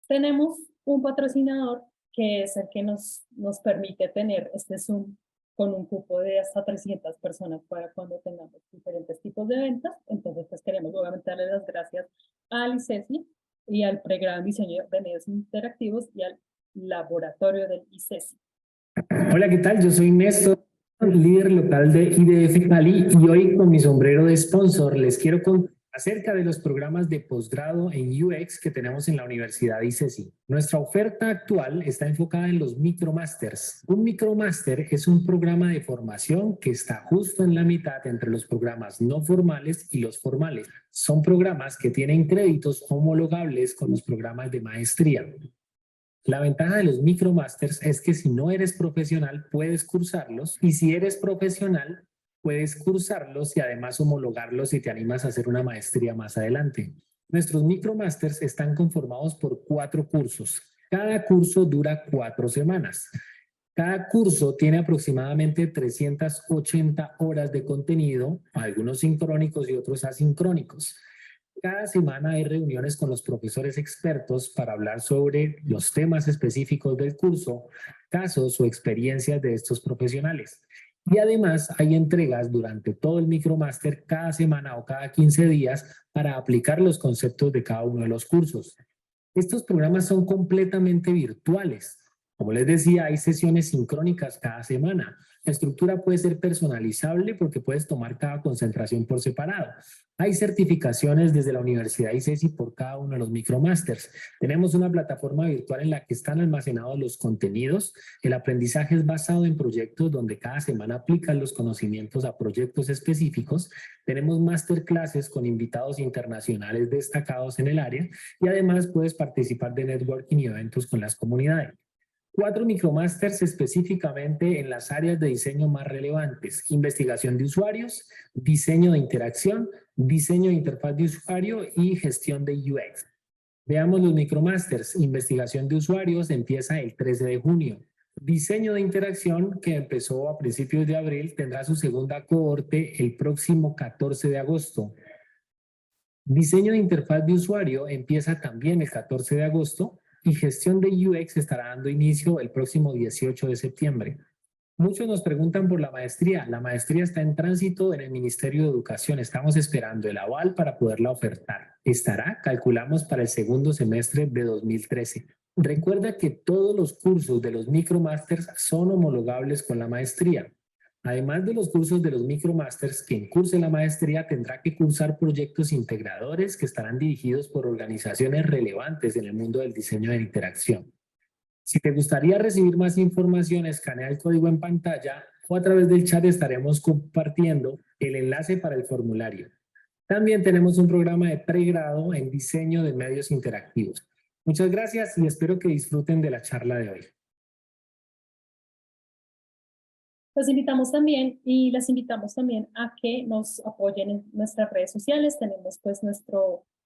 Tenemos un patrocinador que es el que nos permite tener este Zoom con un cupo de hasta 300 personas para cuando tengamos diferentes tipos de ventas. Entonces, pues queremos obviamente darle las gracias al ICESI y al pregrado en diseño de medios interactivos y al laboratorio del ICESI. Hola, ¿qué tal? Yo soy Néstor, líder local de IDF Cali, y hoy con mi sombrero de sponsor les quiero contar acerca de los programas de posgrado en UX que tenemos en la Universidad ICESI. Nuestra oferta actual está enfocada en los micromasters. Un micromaster es un programa de formación que está justo en la mitad entre los programas no formales y los formales. Son programas que tienen créditos homologables con los programas de maestría. La ventaja de los micromasters es que si no eres profesional puedes cursarlos, y si eres profesional puedes cursarlos y además homologarlos si te animas a hacer una maestría más adelante. Nuestros micromasters están conformados por 4 cursos. Cada curso dura 4 semanas. Cada curso tiene aproximadamente 380 horas de contenido, algunos sincrónicos y otros asincrónicos. Cada semana hay reuniones con los profesores expertos para hablar sobre los temas específicos del curso, casos o experiencias de estos profesionales. Y además hay entregas durante todo el micromáster cada semana o cada 15 días para aplicar los conceptos de cada uno de los cursos. Estos programas son completamente virtuales. Como les decía, hay sesiones sincrónicas cada semana. La estructura puede ser personalizable porque puedes tomar cada concentración por separado. Hay certificaciones desde la Universidad ICESI por cada uno de los micromasters. Tenemos una plataforma virtual en la que están almacenados los contenidos. El aprendizaje es basado en proyectos donde cada semana aplican los conocimientos a proyectos específicos. Tenemos masterclasses con invitados internacionales destacados en el área y además puedes participar de networking y eventos con las comunidades. 4 micromasters específicamente en las áreas de diseño más relevantes: investigación de usuarios, diseño de interacción, diseño de interfaz de usuario y gestión de UX. Veamos los micromasters. Investigación de usuarios empieza el 13 de junio. Diseño de interacción, que empezó a principios de abril, tendrá su segunda cohorte el próximo 14 de agosto. Diseño de interfaz de usuario empieza también el 14 de agosto y gestión de UX estará dando inicio el próximo 18 de septiembre. Muchos nos preguntan por la maestría. La maestría está en tránsito en el Ministerio de Educación. Estamos esperando el aval para poderla ofertar. Estará, calculamos, para el segundo semestre de 2013. Recuerda que todos los cursos de los micromasters son homologables con la maestría. Además de los cursos de los micromasters, quien curse la maestría tendrá que cursar proyectos integradores que estarán dirigidos por organizaciones relevantes en el mundo del diseño de interacción. Si te gustaría recibir más información, escanea el código en pantalla o a través del chat estaremos compartiendo el enlace para el formulario. También tenemos un programa de pregrado en diseño de medios interactivos. Muchas gracias y espero que disfruten de la charla de hoy. Los invitamos también y las invitamos también a que nos apoyen en nuestras redes sociales. Tenemos pues nuestra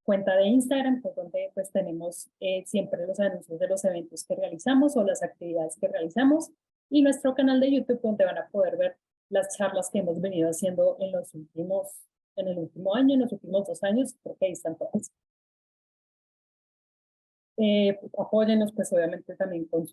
cuenta de Instagram, pues, donde pues tenemos siempre los anuncios de los eventos que realizamos o las actividades que realizamos, y nuestro canal de YouTube, donde van a poder ver las charlas que hemos venido haciendo en el último año, en los últimos 2 años, creo que ahí están todas. Apóyennos pues obviamente también con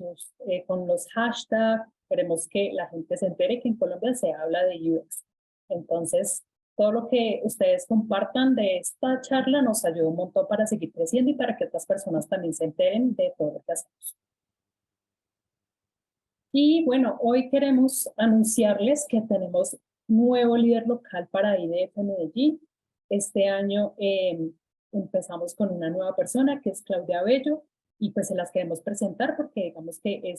los hashtags. Queremos que la gente se entere que en Colombia se habla de UX. Entonces, todo lo que ustedes compartan de esta charla nos ayuda un montón para seguir creciendo y para que otras personas también se enteren de todo lo que hacemos. Y bueno, hoy queremos anunciarles que tenemos nuevo líder local para IDF Medellín. Este año empezamos con una nueva persona que es Claudia Bello, y pues se las queremos presentar porque digamos que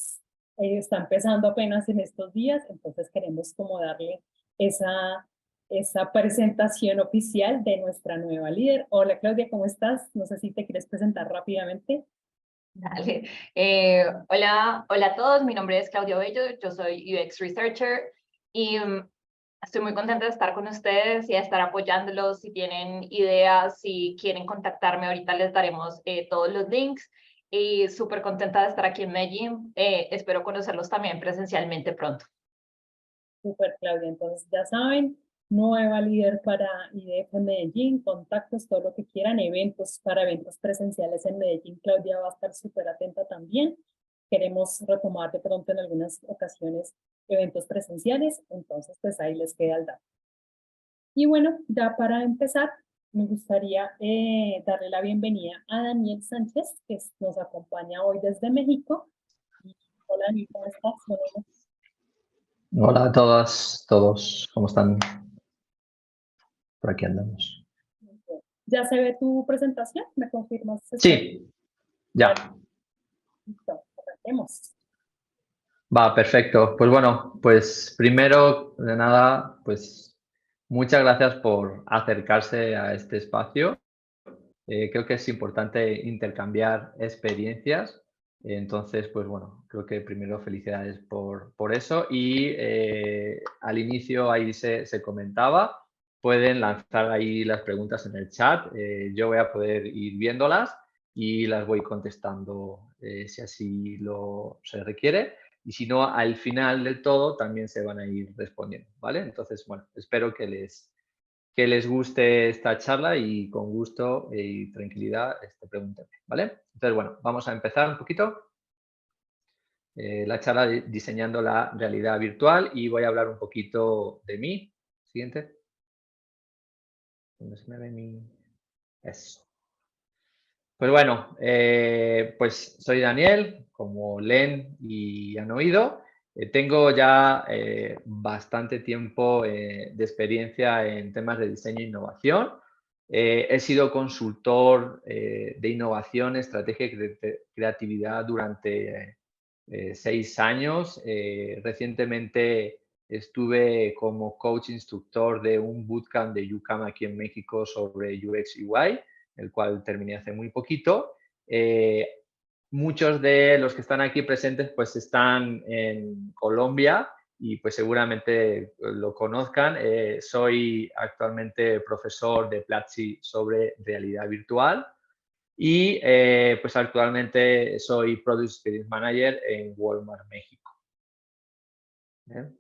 está empezando apenas en estos días. Entonces queremos como darle esa presentación oficial de nuestra nueva líder. Hola Claudia, ¿cómo estás? No sé si te quieres presentar rápidamente. Dale. Hola a todos, mi nombre es Claudia Bello, yo soy UX Researcher y estoy muy contenta de estar con ustedes y de estar apoyándolos. Si tienen ideas, si quieren contactarme, ahorita les daremos todos los links, y súper contenta de estar aquí en Medellín. Espero conocerlos también presencialmente pronto. Super, Claudia. Entonces ya saben, nueva líder para IDF Medellín, contactos, todo lo que quieran, eventos para eventos presenciales en Medellín. Claudia va a estar súper atenta también. Queremos retomar de pronto en algunas ocasiones eventos presenciales, entonces pues ahí les queda el dato. Y bueno, ya para empezar, me gustaría darle la bienvenida a Daniel Sánchez, que nos acompaña hoy desde México. Hola, Daniel, ¿cómo estás? Hola a todas, todos, ¿cómo están? Por aquí andamos. ¿Ya se ve tu presentación? ¿Me confirmas? Sí, ya. Listo, arranquemos. Va, perfecto. Pues bueno, pues primero de nada, pues muchas gracias por acercarse a este espacio. Creo que es importante intercambiar experiencias. Entonces, pues bueno, creo que primero felicidades por eso. Y al inicio ahí se comentaba, pueden lanzar ahí las preguntas en el chat. Yo voy a poder ir viéndolas y las voy contestando si así se requiere. Y si no, al final del todo también se van a ir respondiendo, ¿vale? Entonces, bueno, espero que les guste esta charla y con gusto y tranquilidad pregúntenme, ¿vale? Entonces, bueno, vamos a empezar un poquito la charla diseñando la realidad virtual y voy a hablar un poquito de mí. Siguiente. ¿Dónde se me ve mi...? Eso. Pues bueno, pues soy Daniel, como leen y han oído. Tengo ya bastante tiempo de experiencia en temas de diseño e innovación. He sido consultor de innovación, estrategia y creatividad durante 6 años. Recientemente estuve como coach instructor de un bootcamp de UCAM aquí en México sobre UX UI, el cual terminé hace muy poquito. Muchos de los que están aquí presentes pues están en Colombia y pues seguramente lo conozcan. Soy actualmente profesor de Platzi sobre realidad virtual y pues actualmente soy Product Experience Manager en Walmart México. ¿Bien?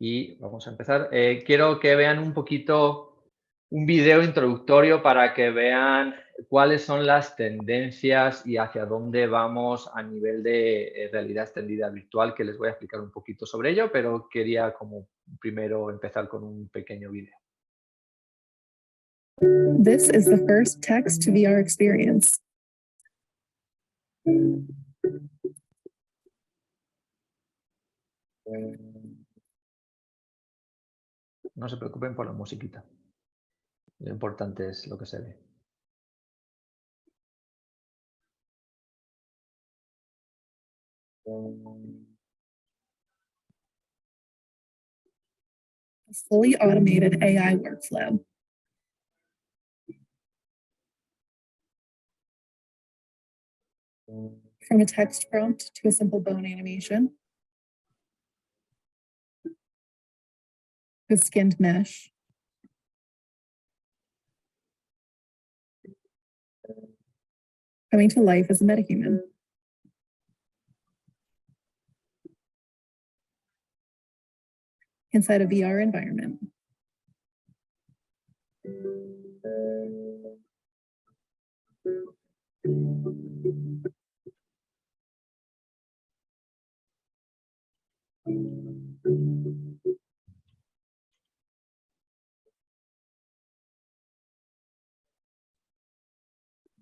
Y vamos a empezar. Quiero que vean un poquito un video introductorio para que vean cuáles son las tendencias y hacia dónde vamos a nivel de realidad extendida virtual, que les voy a explicar un poquito sobre ello, pero quería como primero empezar con un pequeño video. This is the first text to VR experience. No se preocupen por la musiquita. Lo importante es lo que se ve. A fully automated AI workflow. From a text prompt to a simple bone animation. With skinned mesh. Coming to life as a metahuman. Inside a VR environment.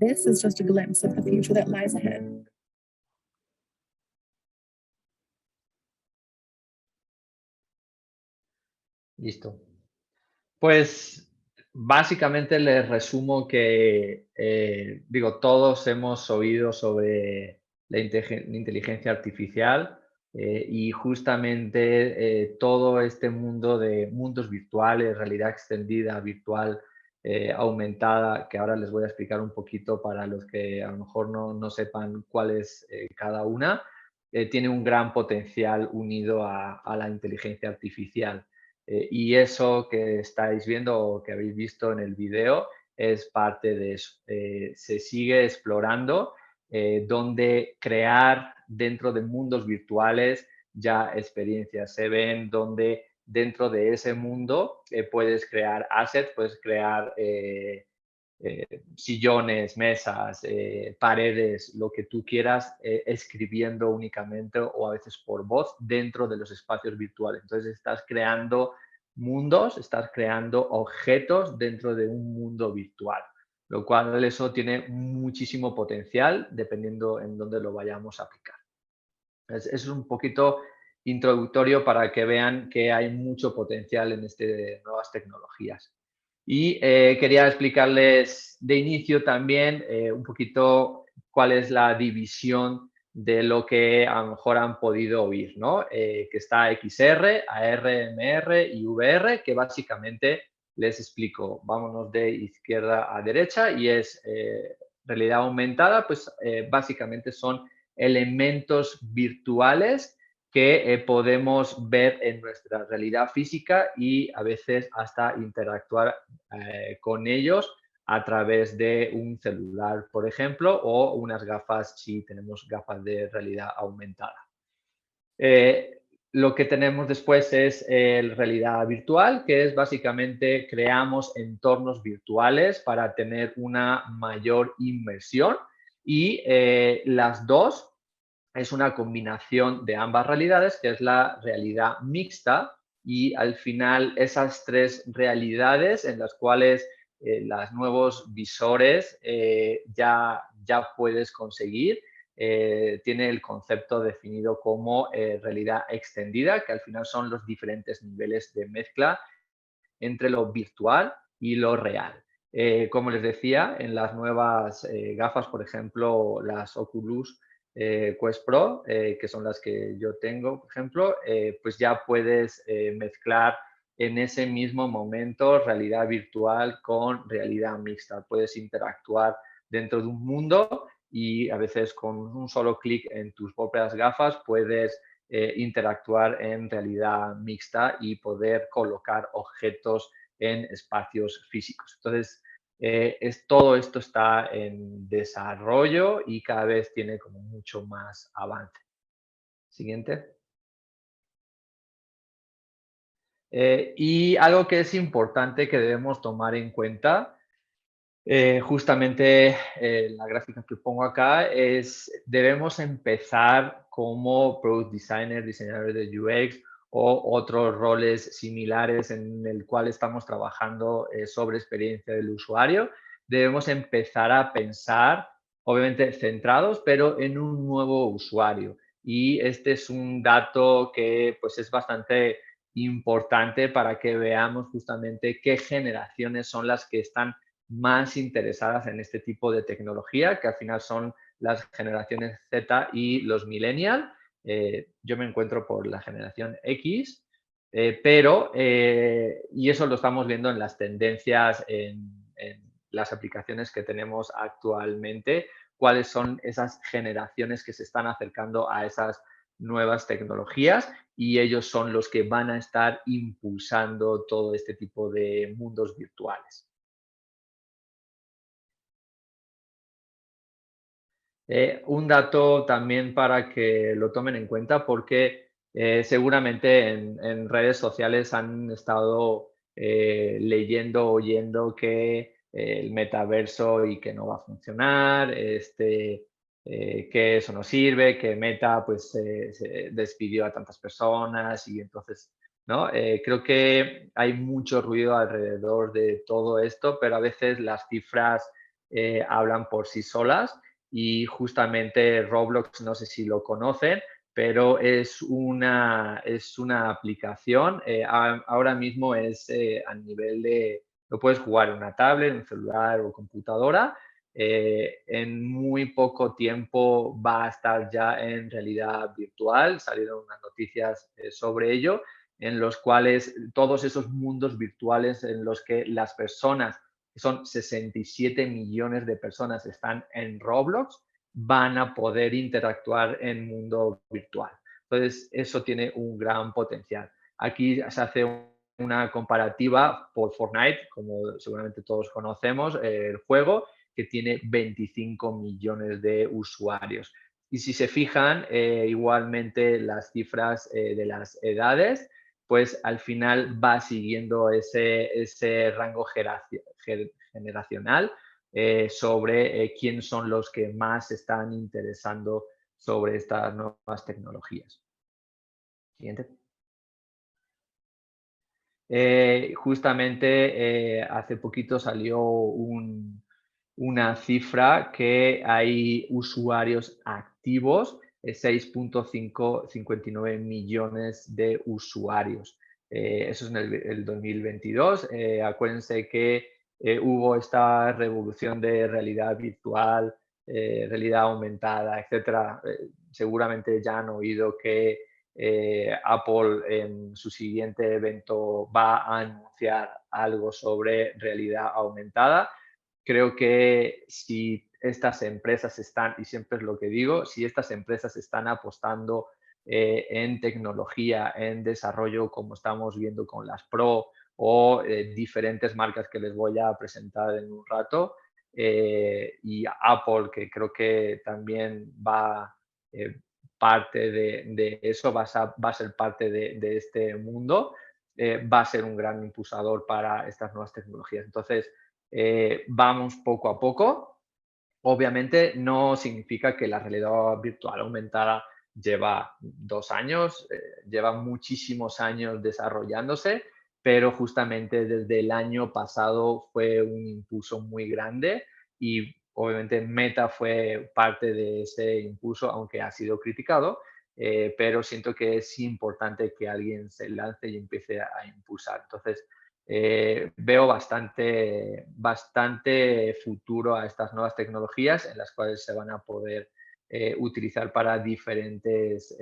This is just a glimpse of the future that lies ahead. Listo. Pues básicamente les resumo que, todos hemos oído sobre la inteligencia artificial y justamente todo este mundo de mundos virtuales, realidad extendida, virtual, aumentada, que ahora les voy a explicar un poquito para los que a lo mejor no sepan cuál es cada una, tiene un gran potencial unido a la inteligencia artificial. Y eso que estáis viendo o que habéis visto en el video es parte de eso. Se sigue explorando dónde crear dentro de mundos virtuales ya experiencias, se ven donde dentro de ese mundo puedes crear assets, puedes crear sillones, mesas, paredes, lo que tú quieras, escribiendo únicamente o a veces por voz dentro de los espacios virtuales. Entonces estás creando mundos, estás creando objetos dentro de un mundo virtual, lo cual eso tiene muchísimo potencial dependiendo en dónde lo vayamos a aplicar. Es un poquito introductorio para que vean que hay mucho potencial en nuevas tecnologías. Y quería explicarles de inicio también un poquito cuál es la división de lo que a lo mejor han podido oír, ¿no? Que está XR, AR/MR y VR, que básicamente les explico. Vámonos de izquierda a derecha y es realidad aumentada, pues básicamente son elementos virtuales que podemos ver en nuestra realidad física y a veces hasta interactuar con ellos a través de un celular, por ejemplo, o unas gafas si tenemos gafas de realidad aumentada. Lo que tenemos después es realidad virtual, que es básicamente creamos entornos virtuales para tener una mayor inmersión y las dos es una combinación de ambas realidades, que es la realidad mixta, y al final esas tres realidades en las cuales los nuevos visores ya puedes conseguir, tiene el concepto definido como realidad extendida, que al final son los diferentes niveles de mezcla entre lo virtual y lo real. Como les decía, en las nuevas gafas, por ejemplo, las Oculus Quest Pro, que son las que yo tengo, por ejemplo, pues ya puedes mezclar en ese mismo momento realidad virtual con realidad mixta. Puedes interactuar dentro de un mundo y a veces con un solo clic en tus propias gafas puedes interactuar en realidad mixta y poder colocar objetos en espacios físicos. Entonces, todo esto está en desarrollo y cada vez tiene como mucho más avance. Siguiente. Y algo que es importante que debemos tomar en cuenta, justamente la gráfica que pongo acá, es debemos empezar como Product Designer, diseñadores de UX o otros roles similares en el cual estamos trabajando sobre experiencia del usuario. Debemos empezar a pensar, obviamente centrados, pero en un nuevo usuario. Y este es un dato que pues es bastante importante para que veamos justamente qué generaciones son las que están más interesadas en este tipo de tecnología, que al final son las generaciones Z y los millennials. Yo me encuentro por la generación X, y eso lo estamos viendo en las tendencias, en las aplicaciones que tenemos actualmente, cuáles son esas generaciones que se están acercando a esas nuevas tecnologías y ellos son los que van a estar impulsando todo este tipo de mundos virtuales. Un dato también para que lo tomen en cuenta porque seguramente en redes sociales han estado leyendo, oyendo que el metaverso y que no va a funcionar, que eso no sirve, que Meta pues se despidió a tantas personas y entonces, ¿no? Creo que hay mucho ruido alrededor de todo esto, pero a veces las cifras hablan por sí solas. Y justamente Roblox, no sé si lo conocen, pero es una aplicación, ahora mismo es a nivel de, lo puedes jugar en una tablet, un celular o computadora, en muy poco tiempo va a estar ya en realidad virtual, salieron unas noticias sobre ello, en los cuales todos esos mundos virtuales en los que las personas, que son 67 millones de personas, están en Roblox, van a poder interactuar en mundo virtual. Entonces, eso tiene un gran potencial. Aquí se hace una comparativa por Fortnite, como seguramente todos conocemos, el juego, que tiene 25 millones de usuarios. Y si se fijan, igualmente las cifras de las edades, pues al final va siguiendo ese rango generacional sobre quién son los que más se están interesando sobre estas nuevas tecnologías. Siguiente. Justamente hace poquito salió una cifra que hay usuarios activos, 6,59 millones de usuarios. Eso es en el 2022. Acuérdense que hubo esta revolución de realidad virtual, realidad aumentada, etcétera. Seguramente ya han oído que Apple en su siguiente evento va a anunciar algo sobre realidad aumentada. Creo que si estas empresas están, y siempre es lo que digo, si estas empresas están apostando en tecnología, en desarrollo, como estamos viendo con las Pro o diferentes marcas que les voy a presentar en un rato, y Apple, que creo que también va parte de eso, va a ser parte de este mundo, va a ser un gran impulsador para estas nuevas tecnologías. Entonces, vamos poco a poco. Obviamente no significa que la realidad virtual aumentada lleva 2 años, lleva muchísimos años desarrollándose, pero justamente desde el año pasado fue un impulso muy grande y obviamente Meta fue parte de ese impulso, aunque ha sido criticado, pero siento que es importante que alguien se lance y empiece a impulsar. Entonces, veo bastante futuro a estas nuevas tecnologías en las cuales se van a poder utilizar para diferentes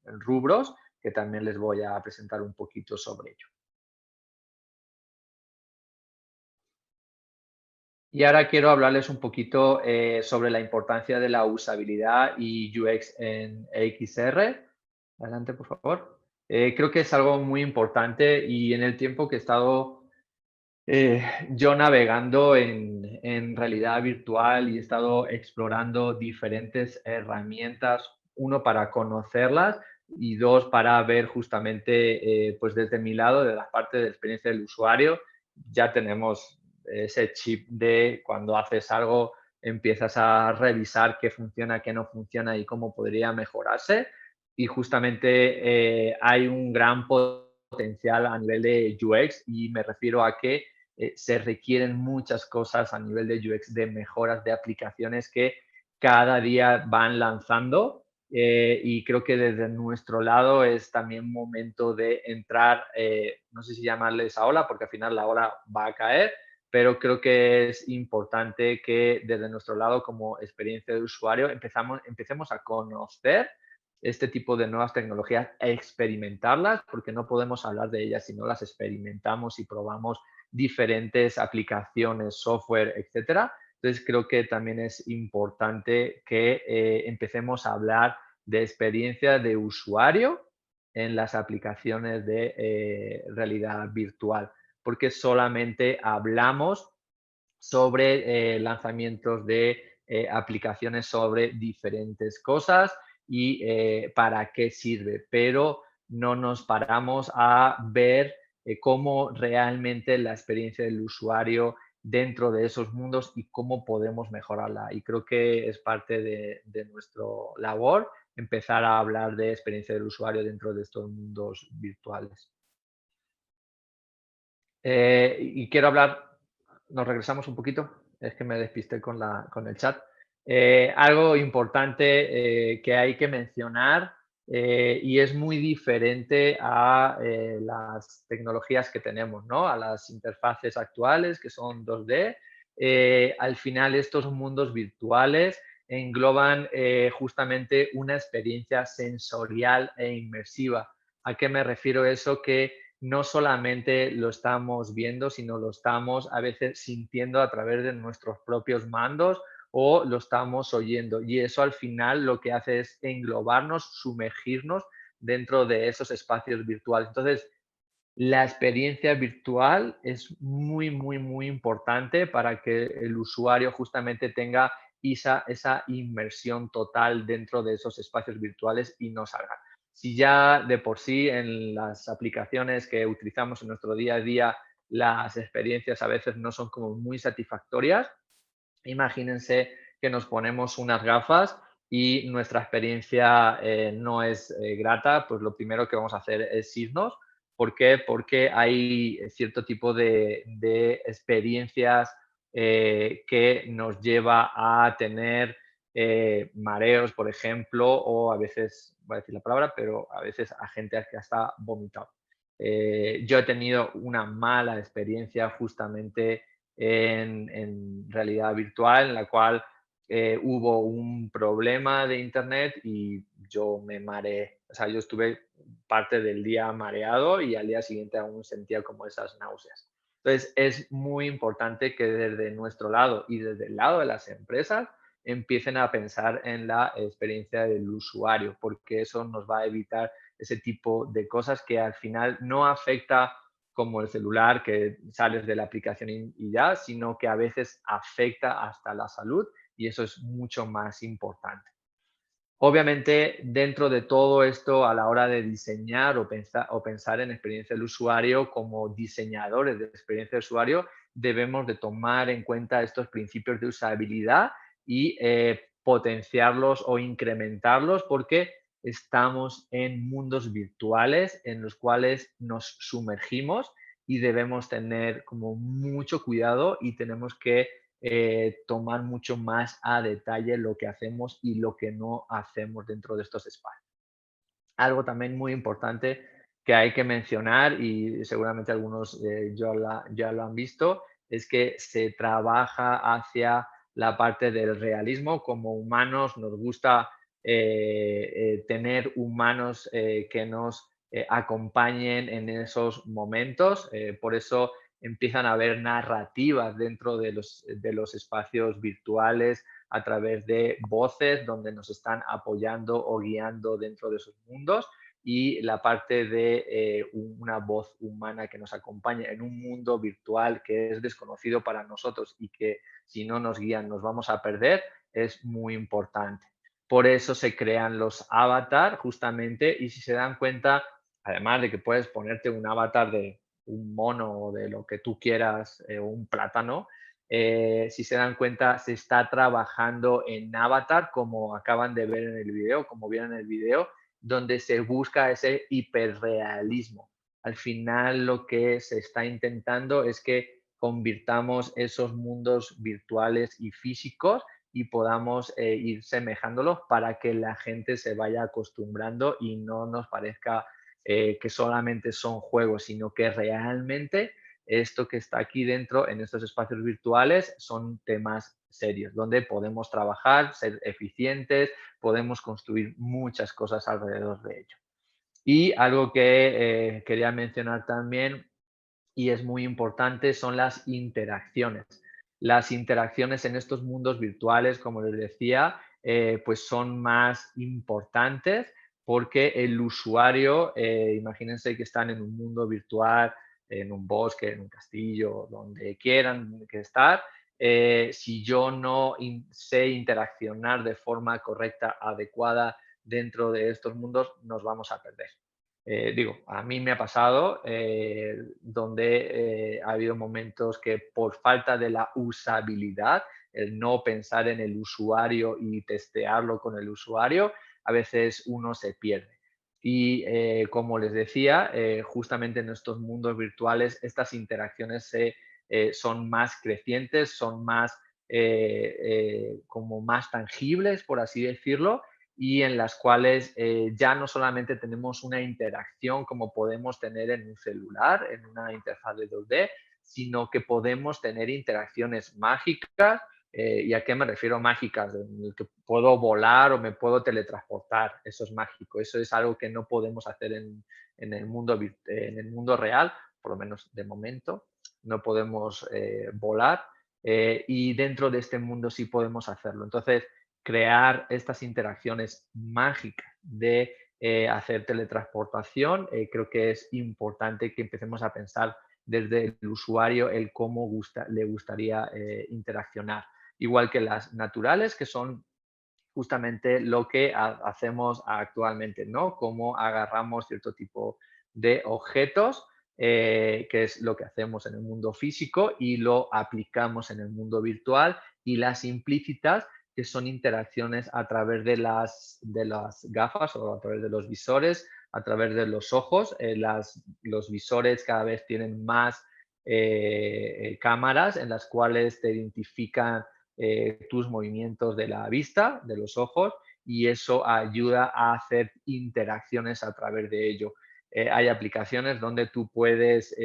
rubros, que también les voy a presentar un poquito sobre ello. Y ahora quiero hablarles un poquito sobre la importancia de la usabilidad y UX en XR. Adelante, por favor. Creo que es algo muy importante y en el tiempo que he estado yo navegando en realidad virtual y he estado explorando diferentes herramientas, uno para conocerlas y dos para ver justamente, pues desde mi lado, de la parte de experiencia del usuario, ya tenemos ese chip de cuando haces algo empiezas a revisar qué funciona, qué no funciona y cómo podría mejorarse. Y justamente hay un gran potencial a nivel de UX y me refiero a que se requieren muchas cosas a nivel de UX, de mejoras de aplicaciones que cada día van lanzando y creo que desde nuestro lado es también momento de entrar, no sé si llamarle esa ola, porque al final la ola va a caer, pero creo que es importante que desde nuestro lado como experiencia de usuario empecemos a conocer este tipo de nuevas tecnologías, a experimentarlas, porque no podemos hablar de ellas si no las experimentamos y probamos diferentes aplicaciones, software, etcétera. Entonces, creo que también es importante que empecemos a hablar de experiencia de usuario en las aplicaciones de realidad virtual, porque solamente hablamos sobre lanzamientos de aplicaciones sobre diferentes cosas y para qué sirve, pero no nos paramos a ver cómo realmente la experiencia del usuario dentro de esos mundos y cómo podemos mejorarla. Y creo que es parte de nuestro labor empezar a hablar de experiencia del usuario dentro de estos mundos virtuales. Y quiero hablar, nos regresamos un poquito, es que me despisté con el chat. Algo importante que hay que mencionar y es muy diferente a las tecnologías que tenemos, ¿no? A las interfaces actuales que son 2D. Al final estos mundos virtuales engloban justamente una experiencia sensorial e inmersiva. ¿A qué me refiero eso? Que no solamente lo estamos viendo, sino lo estamos a veces sintiendo a través de nuestros propios mandos o lo estamos oyendo. Y eso al final lo que hace es englobarnos, sumergirnos dentro de esos espacios virtuales. Entonces, la experiencia virtual es muy, muy, muy importante para que el usuario justamente tenga y esa inmersión total dentro de esos espacios virtuales y no salgan. Si ya de por sí en las aplicaciones que utilizamos en nuestro día a día las experiencias a veces no son como muy satisfactorias, imagínense que nos ponemos unas gafas y nuestra experiencia no es grata, pues lo primero que vamos a hacer es irnos. ¿Por qué? Porque hay cierto tipo de experiencias que nos lleva a tener mareos, por ejemplo, o a veces, voy a decir la palabra, pero a veces a gente que hasta vomitado. Yo he tenido una mala experiencia justamente en realidad virtual, en la cual hubo un problema de internet y yo me mareé. O sea, yo estuve parte del día mareado y al día siguiente aún sentía como esas náuseas. Entonces, es muy importante que desde nuestro lado y desde el lado de las empresas empiecen a pensar en la experiencia del usuario, porque eso nos va a evitar ese tipo de cosas que al final no afecta como el celular, que sales de la aplicación y ya, sino que a veces afecta hasta la salud y eso es mucho más importante. Obviamente, dentro de todo esto, a la hora de diseñar o pensar en experiencia del usuario, como diseñadores de experiencia del usuario, debemos de tomar en cuenta estos principios de usabilidad y potenciarlos o incrementarlos porque estamos en mundos virtuales en los cuales nos sumergimos y debemos tener como mucho cuidado y tenemos que tomar mucho más a detalle lo que hacemos y lo que no hacemos dentro de estos espacios. Algo también muy importante que hay que mencionar y seguramente algunos ya lo han visto, es que se trabaja hacia la parte del realismo. Como humanos nos gusta tener humanos que nos acompañen en esos momentos. Por eso empiezan a haber narrativas dentro de los espacios virtuales a través de voces donde nos están apoyando o guiando dentro de esos mundos y la parte de una voz humana que nos acompaña en un mundo virtual que es desconocido para nosotros y que si no nos guían nos vamos a perder, es muy importante. Por eso se crean los avatar justamente y si se dan cuenta, además de que puedes ponerte un avatar de un mono o de lo que tú quieras, un plátano, si se dan cuenta, se está trabajando en avatar, como acaban de ver en el video, como vieron en el video, donde se busca ese hiperrealismo. Al final lo que se está intentando es que convirtamos esos mundos virtuales y físicos y podamos ir semejándolos para que la gente se vaya acostumbrando y no nos parezca que solamente son juegos, sino que realmente esto que está aquí dentro en estos espacios virtuales son temas serios, donde podemos trabajar, ser eficientes, podemos construir muchas cosas alrededor de ello. Y algo que quería mencionar también, y es muy importante, son las interacciones. Las interacciones en estos mundos virtuales, como les decía, pues son más importantes porque el usuario, imagínense que están en un mundo virtual, en un bosque, en un castillo, donde quieran que estar, si yo no sé interaccionar de forma correcta, adecuada dentro de estos mundos, nos vamos a perder. Digo, a mí me ha pasado donde ha habido momentos que por falta de la usabilidad, el no pensar en el usuario y testearlo con el usuario, a veces uno se pierde. Y como les decía, justamente en estos mundos virtuales estas interacciones son más crecientes, son más como más tangibles, por así decirlo, y en las cuales ya no solamente tenemos una interacción como podemos tener en un celular, en una interfaz de 2D, sino que podemos tener interacciones mágicas. ¿Y a qué me refiero mágicas? En el que puedo volar o me puedo teletransportar. Eso es mágico. Eso es algo que no podemos hacer en el mundo real, por lo menos de momento. No podemos volar. Y dentro de este mundo sí podemos hacerlo. Entonces, crear estas interacciones mágicas de hacer teletransportación, creo que es importante que empecemos a pensar desde el usuario el cómo le gustaría interaccionar. igual que las naturales, que son justamente lo que hacemos actualmente, ¿no? Cómo agarramos cierto tipo de objetos, que es lo que hacemos en el mundo físico y lo aplicamos en el mundo virtual, y las implícitas, que son interacciones a través de las gafas o a través de los visores, a través de los ojos. Los visores cada vez tienen más cámaras en las cuales te identifican tus movimientos de la vista, de los ojos, y eso ayuda a hacer interacciones a través de ello. Hay aplicaciones donde tú puedes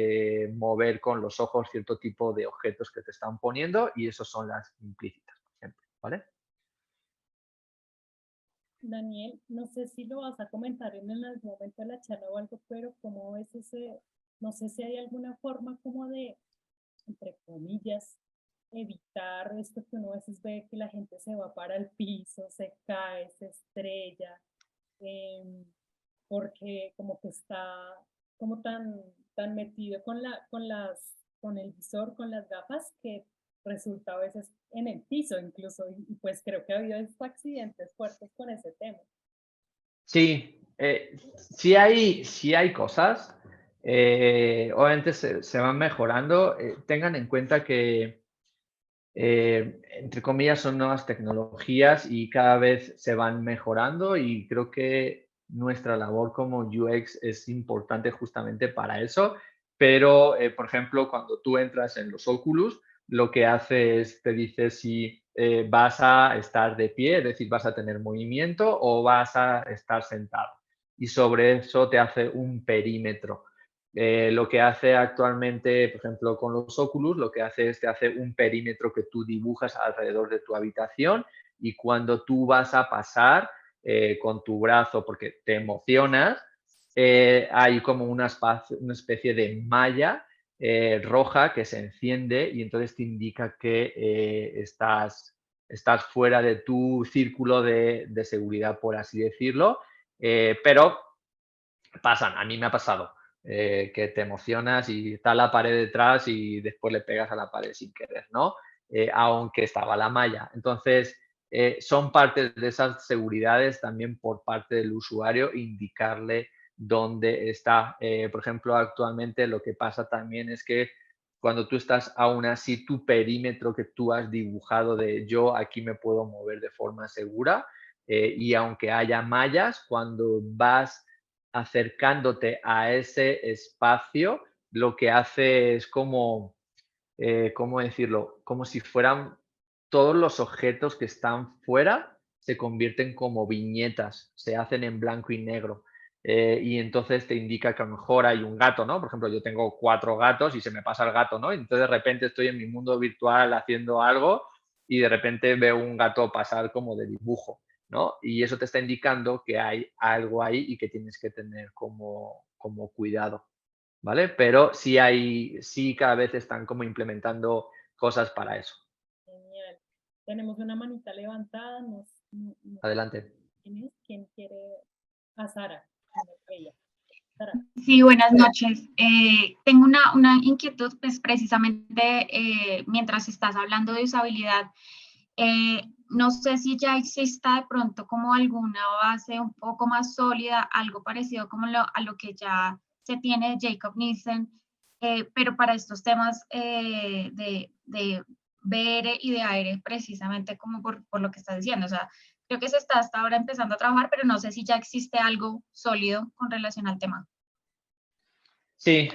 mover con los ojos cierto tipo de objetos que te están poniendo, y eso son las implícitas, por ejemplo, ¿vale? Daniel, no sé si lo vas a comentar en algún momento de la charla o algo, pero ¿cómo es ese? No sé si hay alguna forma como de, entre comillas, evitar esto que uno a veces ve que la gente se va para el piso, se cae, se estrella, porque como que está como tan metido con el visor, con las gafas, que resulta a veces en el piso incluso, y pues creo que ha habido estos accidentes fuertes con ese tema. Sí, sí hay cosas, obviamente se van mejorando. Tengan en cuenta que, entre comillas, son nuevas tecnologías y cada vez se van mejorando, y creo que nuestra labor como UX es importante justamente para eso. Pero, por ejemplo, cuando tú entras en los Oculus, lo que hace es, te dice si vas a estar de pie, es decir, vas a tener movimiento, o vas a estar sentado. Y sobre eso te hace un perímetro. Lo que hace actualmente, por ejemplo, con los Oculus, lo que hace es te hace un perímetro que tú dibujas alrededor de tu habitación, y cuando tú vas a pasar con tu brazo, porque te emocionas, hay como una especie de malla roja que se enciende, y entonces te indica que estás fuera de tu círculo de seguridad, por así decirlo. Pero pasan, a mí me ha pasado, que te emocionas y está la pared detrás y después le pegas a la pared sin querer, ¿no? Aunque estaba la malla. Entonces, son parte de esas seguridades también por parte del usuario, indicarle dónde está. Por ejemplo, actualmente lo que pasa también es que cuando tú estás aún así, tu perímetro que tú has dibujado de yo aquí me puedo mover de forma segura, y aunque haya mallas, cuando vas acercándote a ese espacio, lo que hace es como, ¿cómo decirlo? Como si fueran todos los objetos que están fuera, se convierten como viñetas, se hacen en blanco y negro. Y entonces te indica que a lo mejor hay un gato, ¿no? Por ejemplo, yo tengo 4 gatos y se me pasa el gato, ¿no? Entonces de repente estoy en mi mundo virtual haciendo algo, y de repente veo un gato pasar como de dibujo, ¿no? Y eso te está indicando que hay algo ahí y que tienes que tener como cuidado, ¿vale? Pero sí cada vez están como implementando cosas para eso. Genial. Tenemos una manita levantada, no sé Adelante. quién es, quién quiere, a Sara, ella. Sara. Sí, buenas noches. Tengo una inquietud, pues precisamente mientras estás hablando de usabilidad, no sé si ya exista de pronto como alguna base un poco más sólida, algo parecido como a lo que ya se tiene de Jacob Nielsen, pero para estos temas de VR y de aire, precisamente como por lo que estás diciendo. O sea, creo que se está hasta ahora empezando a trabajar, pero no sé si ya existe algo sólido con relación al tema. Sí,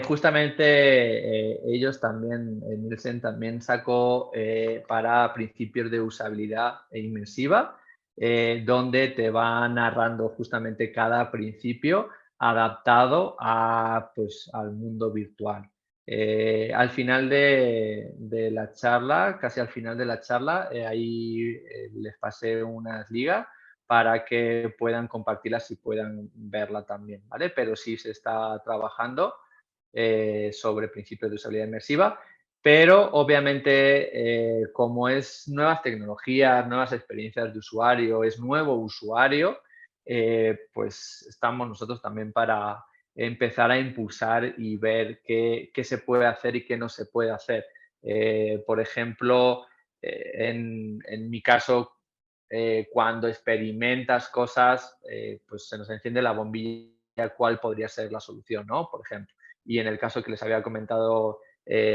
justamente ellos también, Nielsen también sacó para principios de usabilidad e inmersiva, donde te va narrando justamente cada principio adaptado pues, al mundo virtual. Al final de la charla, casi al final de la charla, ahí les pasé unas ligas para que puedan compartirlas y puedan verla también, ¿vale? Pero sí se está trabajando sobre principios de usabilidad inmersiva, pero obviamente como es nuevas tecnologías, nuevas experiencias de usuario, es nuevo usuario, pues estamos nosotros también para empezar a impulsar y ver qué se puede hacer y qué no se puede hacer. Por ejemplo, en mi caso, cuando experimentas cosas, pues se nos enciende la bombilla cuál podría ser la solución, ¿no? Por ejemplo. Y en el caso que les había comentado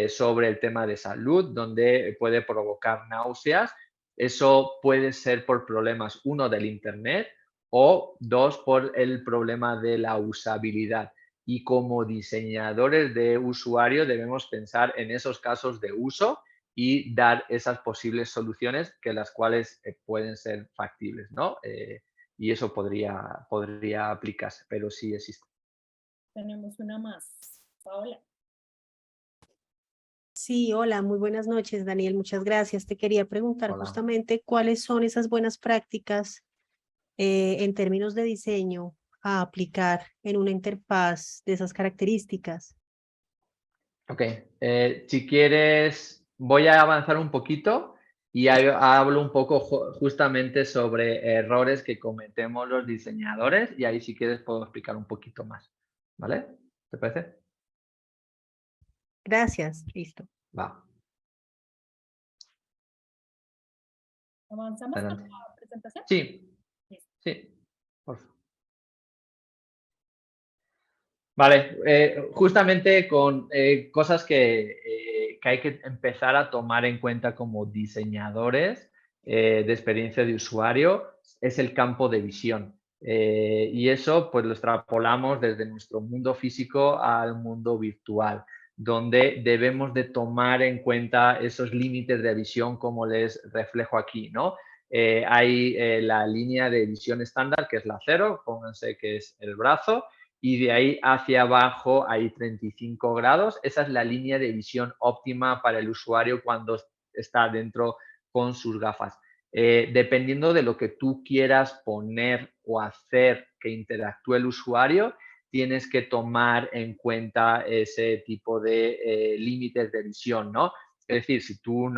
sobre el tema de salud, donde puede provocar náuseas, eso puede ser por problemas, uno, del Internet o dos, por el problema de la usabilidad. Y como diseñadores de usuario debemos pensar en esos casos de uso y dar esas posibles soluciones que las cuales pueden ser factibles, ¿no? Y eso podría aplicarse, pero sí existe. Tenemos una más. Paola. Sí, hola, muy buenas noches, Daniel. Muchas gracias. Te quería preguntar Hola. justamente cuáles son esas buenas prácticas en términos de diseño a aplicar en una interfaz de esas características. Ok, si quieres, voy a avanzar un poquito y hablo un poco justamente sobre errores que cometemos los diseñadores y ahí si quieres puedo explicar un poquito más, ¿vale? ¿Te parece? Gracias, listo. Va, ¿Avanzamos con adelante. la presentación? Sí, Listo. sí, por favor. Vale, justamente con cosas que hay que empezar a tomar en cuenta como diseñadores de experiencia de usuario es el campo de visión. Y eso pues lo extrapolamos desde nuestro mundo físico al mundo virtual, donde debemos de tomar en cuenta esos límites de visión como les reflejo aquí, ¿no? Hay la línea de visión estándar, que es la 0, pónganse que es el brazo, y de ahí hacia abajo hay 35 grados. Esa es la línea de visión óptima para el usuario cuando está dentro con sus gafas. Dependiendo de lo que tú quieras poner o hacer que interactúe el usuario, tienes que tomar en cuenta ese tipo de límites de visión, ¿no? Es decir, si tú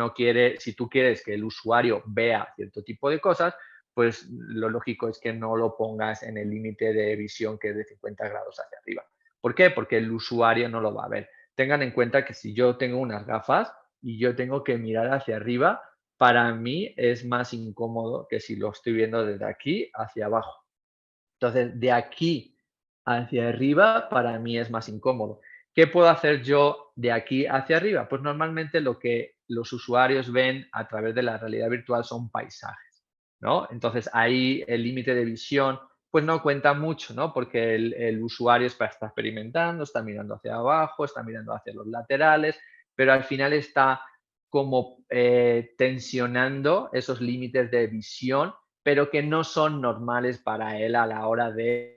quieres que el usuario vea cierto tipo de cosas, pues lo lógico es que no lo pongas en el límite de visión que es de 50 grados hacia arriba. ¿Por qué? Porque el usuario no lo va a ver. Tengan en cuenta que si yo tengo unas gafas y yo tengo que mirar hacia arriba, para mí es más incómodo que si lo estoy viendo desde aquí hacia abajo. Entonces, de aquí hacia arriba, para mí es más incómodo. ¿Qué puedo hacer yo de aquí hacia arriba? Pues normalmente lo que los usuarios ven a través de la realidad virtual son paisajes, ¿no? Entonces, ahí el límite de visión, pues no cuenta mucho, ¿no? Porque el usuario está experimentando, está mirando hacia abajo, está mirando hacia los laterales, pero al final está como tensionando esos límites de visión, pero que no son normales para él a la hora de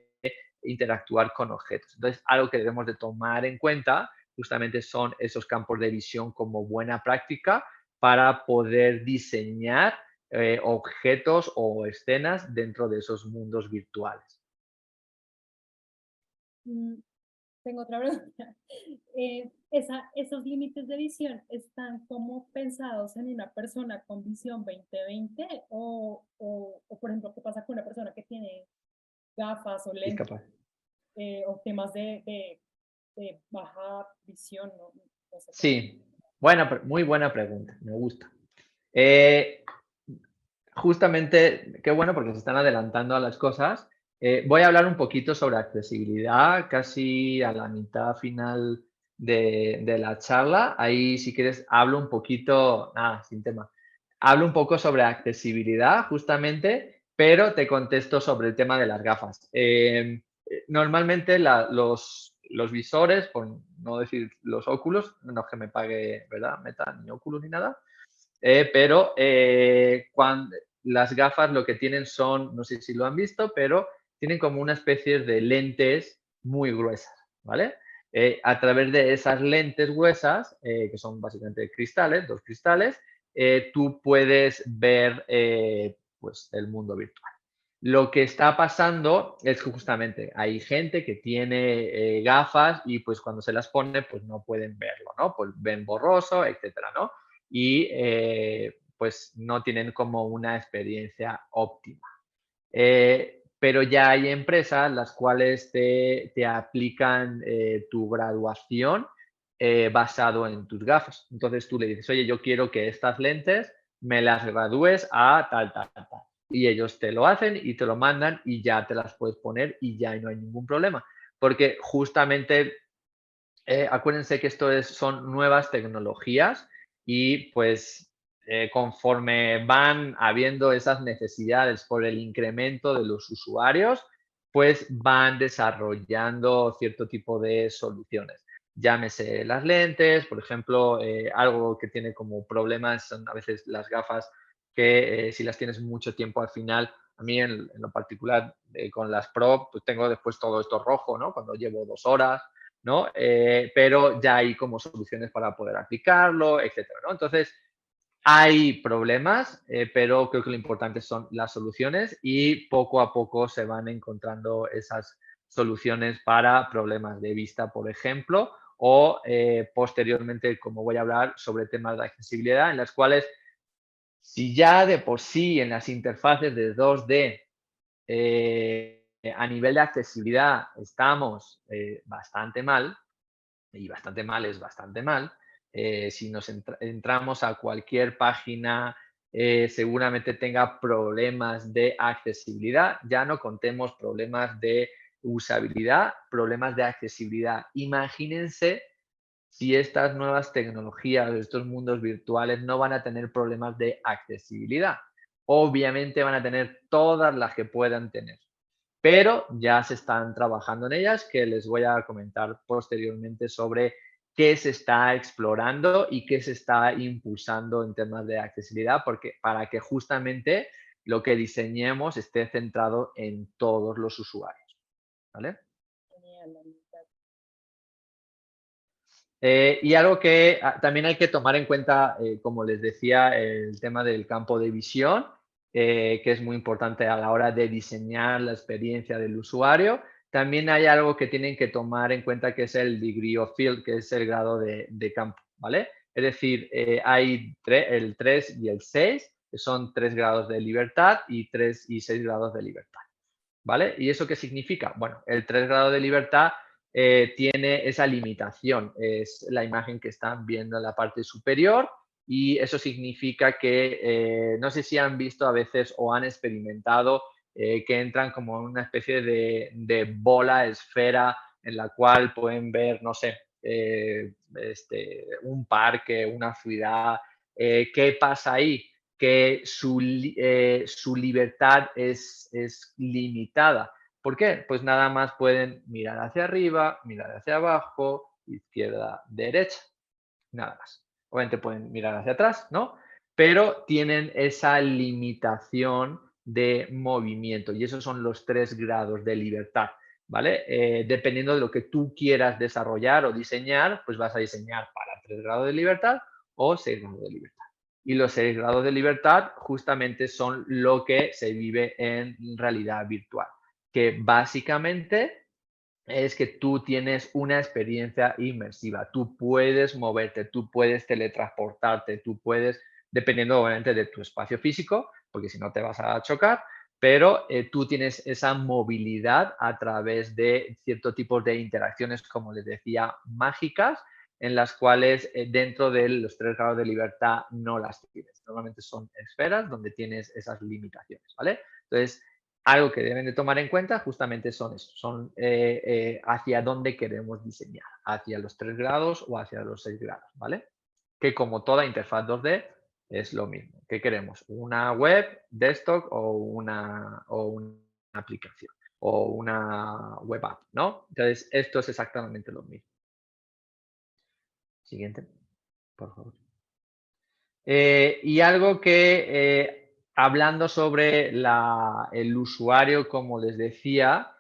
interactuar con objetos. Entonces, algo que debemos de tomar en cuenta justamente son esos campos de visión como buena práctica para poder diseñar objetos o escenas dentro de esos mundos virtuales. Tengo otra pregunta. ¿Esos límites de visión están como pensados en una persona con visión 20/20 o, por ejemplo, qué pasa con una persona que tiene gafas o lentes Discapaz. o temas de baja visión? No sé. Sí, muy buena pregunta, me gusta. Justamente, qué bueno porque se están adelantando a las cosas. Voy a hablar un poquito sobre accesibilidad, casi a la mitad final de la charla. Ahí, si quieres, hablo un poquito, nada, sin tema. Hablo un poco sobre accesibilidad, justamente, pero te contesto sobre el tema de las gafas. Normalmente los visores, por no decir los óculos, no es que me pague, ¿verdad? Meta, ni óculos ni nada, pero cuando las gafas lo que tienen son, no sé si lo han visto, pero tienen como una especie de lentes muy gruesas, ¿vale? A través de esas lentes gruesas, que son básicamente cristales, dos cristales, tú puedes ver pues el mundo virtual. Lo que está pasando es que justamente hay gente que tiene gafas y pues cuando se las pone pues no pueden verlo, ¿no? Pues ven borroso, etcétera, ¿no? Y pues no tienen como una experiencia óptima. Pero ya hay empresas las cuales te aplican tu graduación basado en tus gafas. Entonces tú le dices, oye, yo quiero que estas lentes me las gradúes a tal, tal, tal. Y ellos te lo hacen y te lo mandan y ya te las puedes poner y ya no hay ningún problema. Porque justamente, acuérdense que son nuevas tecnologías y pues conforme van habiendo esas necesidades por el incremento de los usuarios, pues van desarrollando cierto tipo de soluciones. Llámese las lentes, por ejemplo, algo que tiene como problemas son a veces las gafas que si las tienes mucho tiempo al final, a mí en lo particular con las Pro, pues tengo después todo esto rojo, ¿no? Cuando llevo 2 horas, ¿no? Pero ya hay como soluciones para poder aplicarlo, etcétera, ¿no? Entonces, hay problemas, pero creo que lo importante son las soluciones y poco a poco se van encontrando esas soluciones para problemas de vista, por ejemplo, o posteriormente, como voy a hablar, sobre temas de accesibilidad, en las cuales si ya de por sí en las interfaces de 2D a nivel de accesibilidad estamos bastante mal, y bastante mal es bastante mal. Si nos entramos a cualquier página, seguramente tenga problemas de accesibilidad. Ya no contemos problemas de usabilidad, problemas de accesibilidad. Imagínense si estas nuevas tecnologías, estos mundos virtuales no van a tener problemas de accesibilidad. Obviamente van a tener todas las que puedan tener, pero ya se están trabajando en ellas, que les voy a comentar posteriormente sobre qué se está explorando y qué se está impulsando en temas de accesibilidad, porque para que justamente lo que diseñemos esté centrado en todos los usuarios, ¿vale? Genial, Anita. Y algo que también hay que tomar en cuenta, como les decía, el tema del campo de visión, que es muy importante a la hora de diseñar la experiencia del usuario. También hay algo que tienen que tomar en cuenta que es el degree of field, que es el grado de campo, ¿vale? Es decir, hay el 3 y el 6, que son 3 grados de libertad y 3 y 6 grados de libertad, ¿vale? ¿Y eso qué significa? Bueno, el 3 grados de libertad tiene esa limitación, es la imagen que están viendo en la parte superior y eso significa que no sé si han visto a veces o han experimentado que entran como en una especie de bola, esfera, en la cual pueden ver, no sé, un parque, una ciudad. ¿Qué pasa ahí? Que su libertad es limitada. ¿Por qué? Pues nada más pueden mirar hacia arriba, mirar hacia abajo, izquierda, derecha, nada más. Obviamente pueden mirar hacia atrás, ¿no? Pero tienen esa limitación de movimiento y esos son los 3 grados de libertad, ¿vale? Dependiendo de lo que tú quieras desarrollar o diseñar, pues vas a diseñar para 3 grados de libertad o 6 grados de libertad. Y los 6 grados de libertad justamente son lo que se vive en realidad virtual, que básicamente es que tú tienes una experiencia inmersiva. Tú puedes moverte, tú puedes teletransportarte, tú puedes, dependiendo obviamente de tu espacio físico, porque si no te vas a chocar, pero tú tienes esa movilidad a través de ciertos tipos de interacciones, como les decía, mágicas, en las cuales dentro de los 3 grados de libertad no las tienes. Normalmente son esferas donde tienes esas limitaciones, ¿vale? Entonces, algo que deben de tomar en cuenta justamente son eso, son hacia dónde queremos diseñar, hacia los 3 grados o hacia los 6 grados, ¿vale? Que como toda interfaz 2D es lo mismo. ¿Qué queremos? ¿Una web, desktop o una aplicación? O una web app, ¿no? Entonces, esto es exactamente lo mismo. Siguiente, por favor. Y algo que, hablando sobre el usuario, como les decía,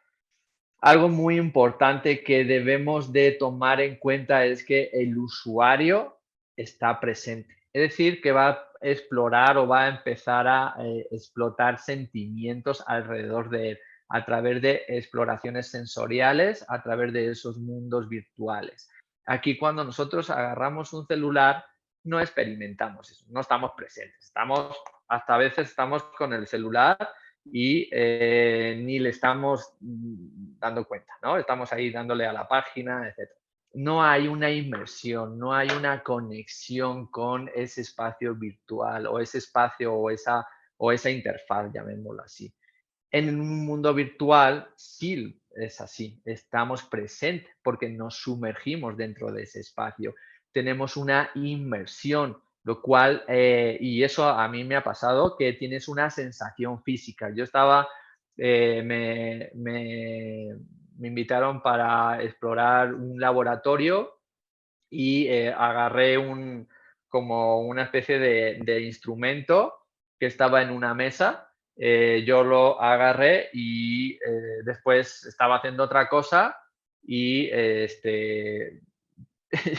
algo muy importante que debemos de tomar en cuenta es que el usuario está presente. Es decir, que va a explorar o va a empezar a explotar sentimientos alrededor de él a través de exploraciones sensoriales, a través de esos mundos virtuales. Aquí cuando nosotros agarramos un celular, no experimentamos eso, no estamos presentes. Hasta a veces estamos con el celular y ni le estamos dando cuenta, ¿no? Estamos ahí dándole a la página, etc. no hay una inmersión, no hay una conexión con ese espacio virtual o ese espacio o esa interfaz, llamémoslo así. En un mundo virtual sí es así, estamos presentes porque nos sumergimos dentro de ese espacio, tenemos una inmersión, lo cual, y eso a mí me ha pasado, que tienes una sensación física. Yo estaba, me invitaron para explorar un laboratorio y agarré como una especie de instrumento que estaba en una mesa. Yo lo agarré y después estaba haciendo otra cosa y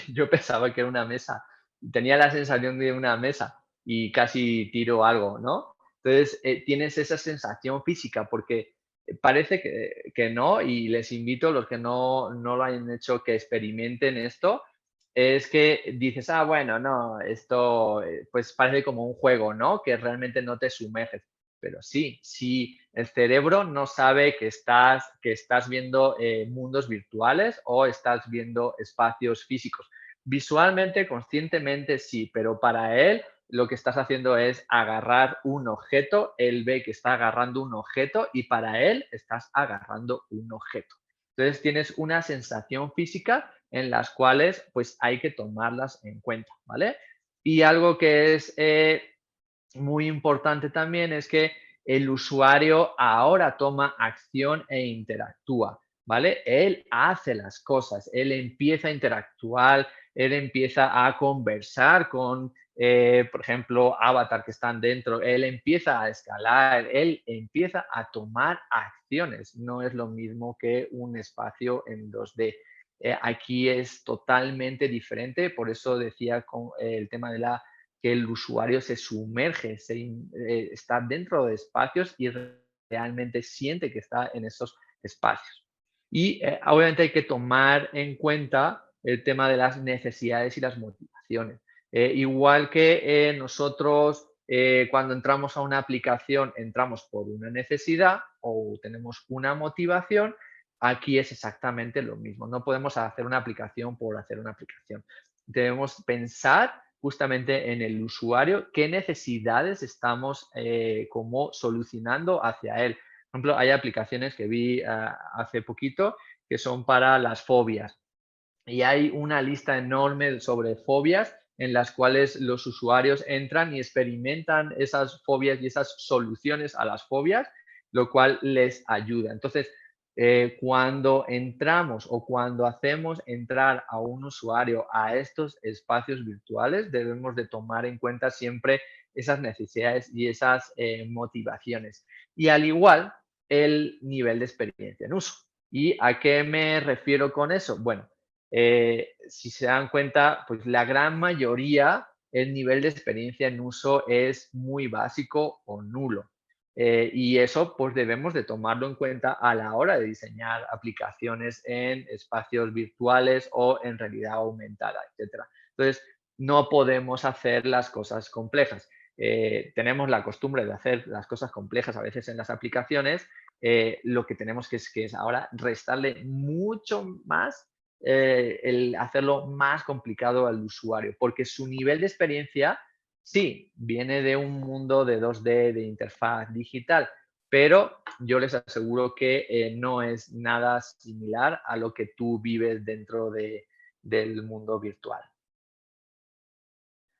yo pensaba que era una mesa. Tenía la sensación de una mesa y casi tiro algo, ¿no? Entonces, tienes esa sensación física porque parece que no, y les invito a los que no lo hayan hecho que experimenten esto. Es que dices, ah, bueno, no, esto pues parece como un juego, ¿no? Que realmente no te sumerges. Pero sí, si el cerebro no sabe que estás viendo mundos virtuales o estás viendo espacios físicos. Visualmente, conscientemente sí, pero para él lo que estás haciendo es agarrar un objeto, él ve que está agarrando un objeto y para él estás agarrando un objeto. Entonces tienes una sensación física en las cuales pues hay que tomarlas en cuenta, ¿vale? Y algo que es muy importante también es que el usuario ahora toma acción e interactúa, ¿vale? Él hace las cosas, él empieza a interactuar, él empieza a conversar con, por ejemplo, avatar que están dentro, él empieza a escalar, él empieza a tomar acciones. No es lo mismo que un espacio en 2D. Aquí es totalmente diferente, por eso decía con el tema de que el usuario se sumerge, está dentro de espacios y realmente siente que está en esos espacios. Y obviamente hay que tomar en cuenta el tema de las necesidades y las motivaciones. Igual que nosotros cuando entramos a una aplicación entramos por una necesidad o tenemos una motivación, aquí es exactamente lo mismo. No podemos hacer una aplicación por hacer una aplicación. Debemos pensar justamente en el usuario, qué necesidades estamos como solucionando hacia él. Por ejemplo, hay aplicaciones que vi hace poquito que son para las fobias y hay una lista enorme sobre fobias en las cuales los usuarios entran y experimentan esas fobias y esas soluciones a las fobias, lo cual les ayuda. Entonces, cuando entramos o cuando hacemos entrar a un usuario a estos espacios virtuales, debemos de tomar en cuenta siempre esas necesidades y esas motivaciones. Y al igual, el nivel de experiencia en uso. ¿Y a qué me refiero con eso? Bueno, si se dan cuenta, pues la gran mayoría, el nivel de experiencia en uso es muy básico o nulo. Y eso pues debemos de tomarlo en cuenta a la hora de diseñar aplicaciones en espacios virtuales o en realidad aumentada, etc. Entonces, no podemos hacer las cosas complejas. Tenemos la costumbre de hacer las cosas complejas a veces en las aplicaciones. Lo que tenemos que es ahora restarle mucho más el hacerlo más complicado al usuario, porque su nivel de experiencia, sí, viene de un mundo de 2D, de interfaz digital, pero yo les aseguro que no es nada similar a lo que tú vives dentro del mundo virtual. A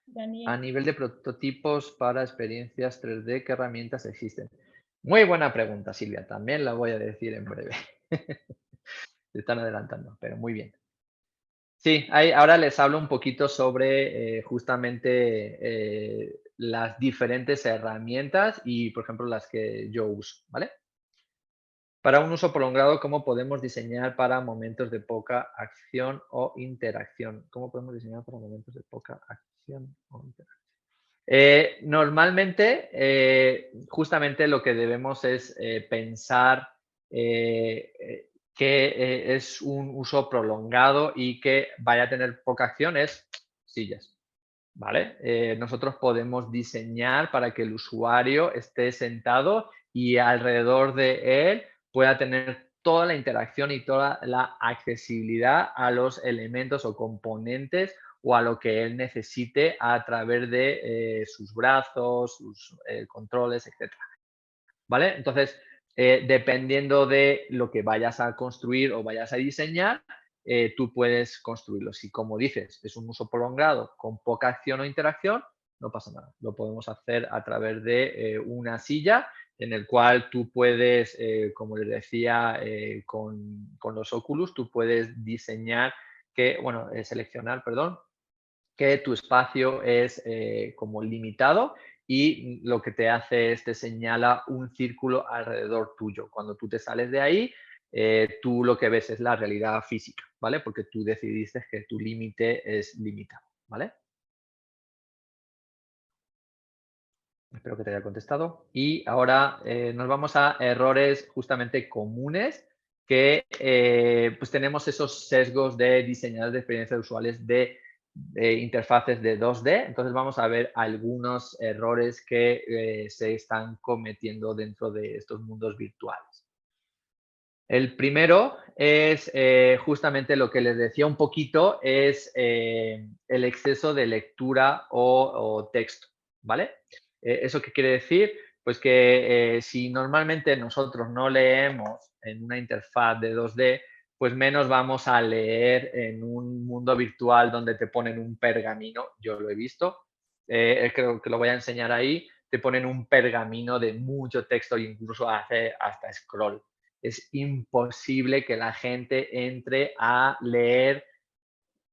Daniel, nivel de prototipos para experiencias 3D, ¿qué herramientas existen? Muy buena pregunta, Silvia. También la voy a decir en breve. Se están adelantando, pero muy bien. Sí, ahora les hablo un poquito sobre justamente las diferentes herramientas y, por ejemplo, las que yo uso, ¿vale? Para un uso prolongado, ¿cómo podemos diseñar para momentos de poca acción o interacción? ¿Cómo podemos diseñar para momentos de poca acción o interacción? Normalmente, justamente lo que debemos es pensar que es un uso prolongado y que vaya a tener poca acción es sillas, ¿vale? Nosotros podemos diseñar para que el usuario esté sentado y alrededor de él pueda tener toda la interacción y toda la accesibilidad a los elementos o componentes o a lo que él necesite a través de sus brazos, sus controles, etc. ¿Vale? Entonces, dependiendo de lo que vayas a construir o vayas a diseñar, tú puedes construirlo. Si, como dices, es un uso prolongado con poca acción o interacción, no pasa nada. Lo podemos hacer a través de una silla en el cual tú puedes, como les decía, con los Oculus, tú puedes diseñar seleccionar, perdón, que tu espacio es como limitado y lo que te hace es te señala un círculo alrededor tuyo. Cuando tú te sales de ahí, tú lo que ves es la realidad física, ¿vale? Porque tú decidiste que tu límite es limitado, ¿vale? Espero que te haya contestado. Y ahora nos vamos a errores justamente comunes que pues tenemos esos sesgos de diseñadores de experiencias usuales de interfaces de 2D. Entonces vamos a ver algunos errores que se están cometiendo dentro de estos mundos virtuales. El primero es justamente lo que les decía un poquito, es el exceso de lectura o texto, ¿vale? ¿Eso qué quiere decir? Pues que si normalmente nosotros no leemos en una interfaz de 2D, pues menos vamos a leer en un mundo virtual donde te ponen un pergamino, yo lo he visto, creo que lo voy a enseñar ahí, te ponen un pergamino de mucho texto e incluso hace hasta scroll. Es imposible que la gente entre a leer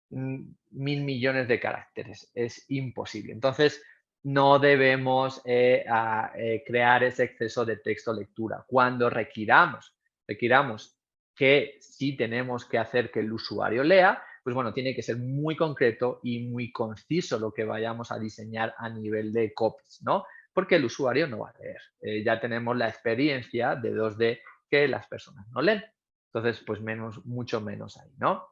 1000 millones de caracteres. Es imposible. Entonces, no debemos crear ese exceso de texto lectura. Cuando requiramos que sí tenemos que hacer que el usuario lea, pues bueno, tiene que ser muy concreto y muy conciso lo que vayamos a diseñar a nivel de copies, ¿no? Porque el usuario no va a leer. Ya tenemos la experiencia de 2D que las personas no leen. Entonces, pues mucho menos ahí, ¿no?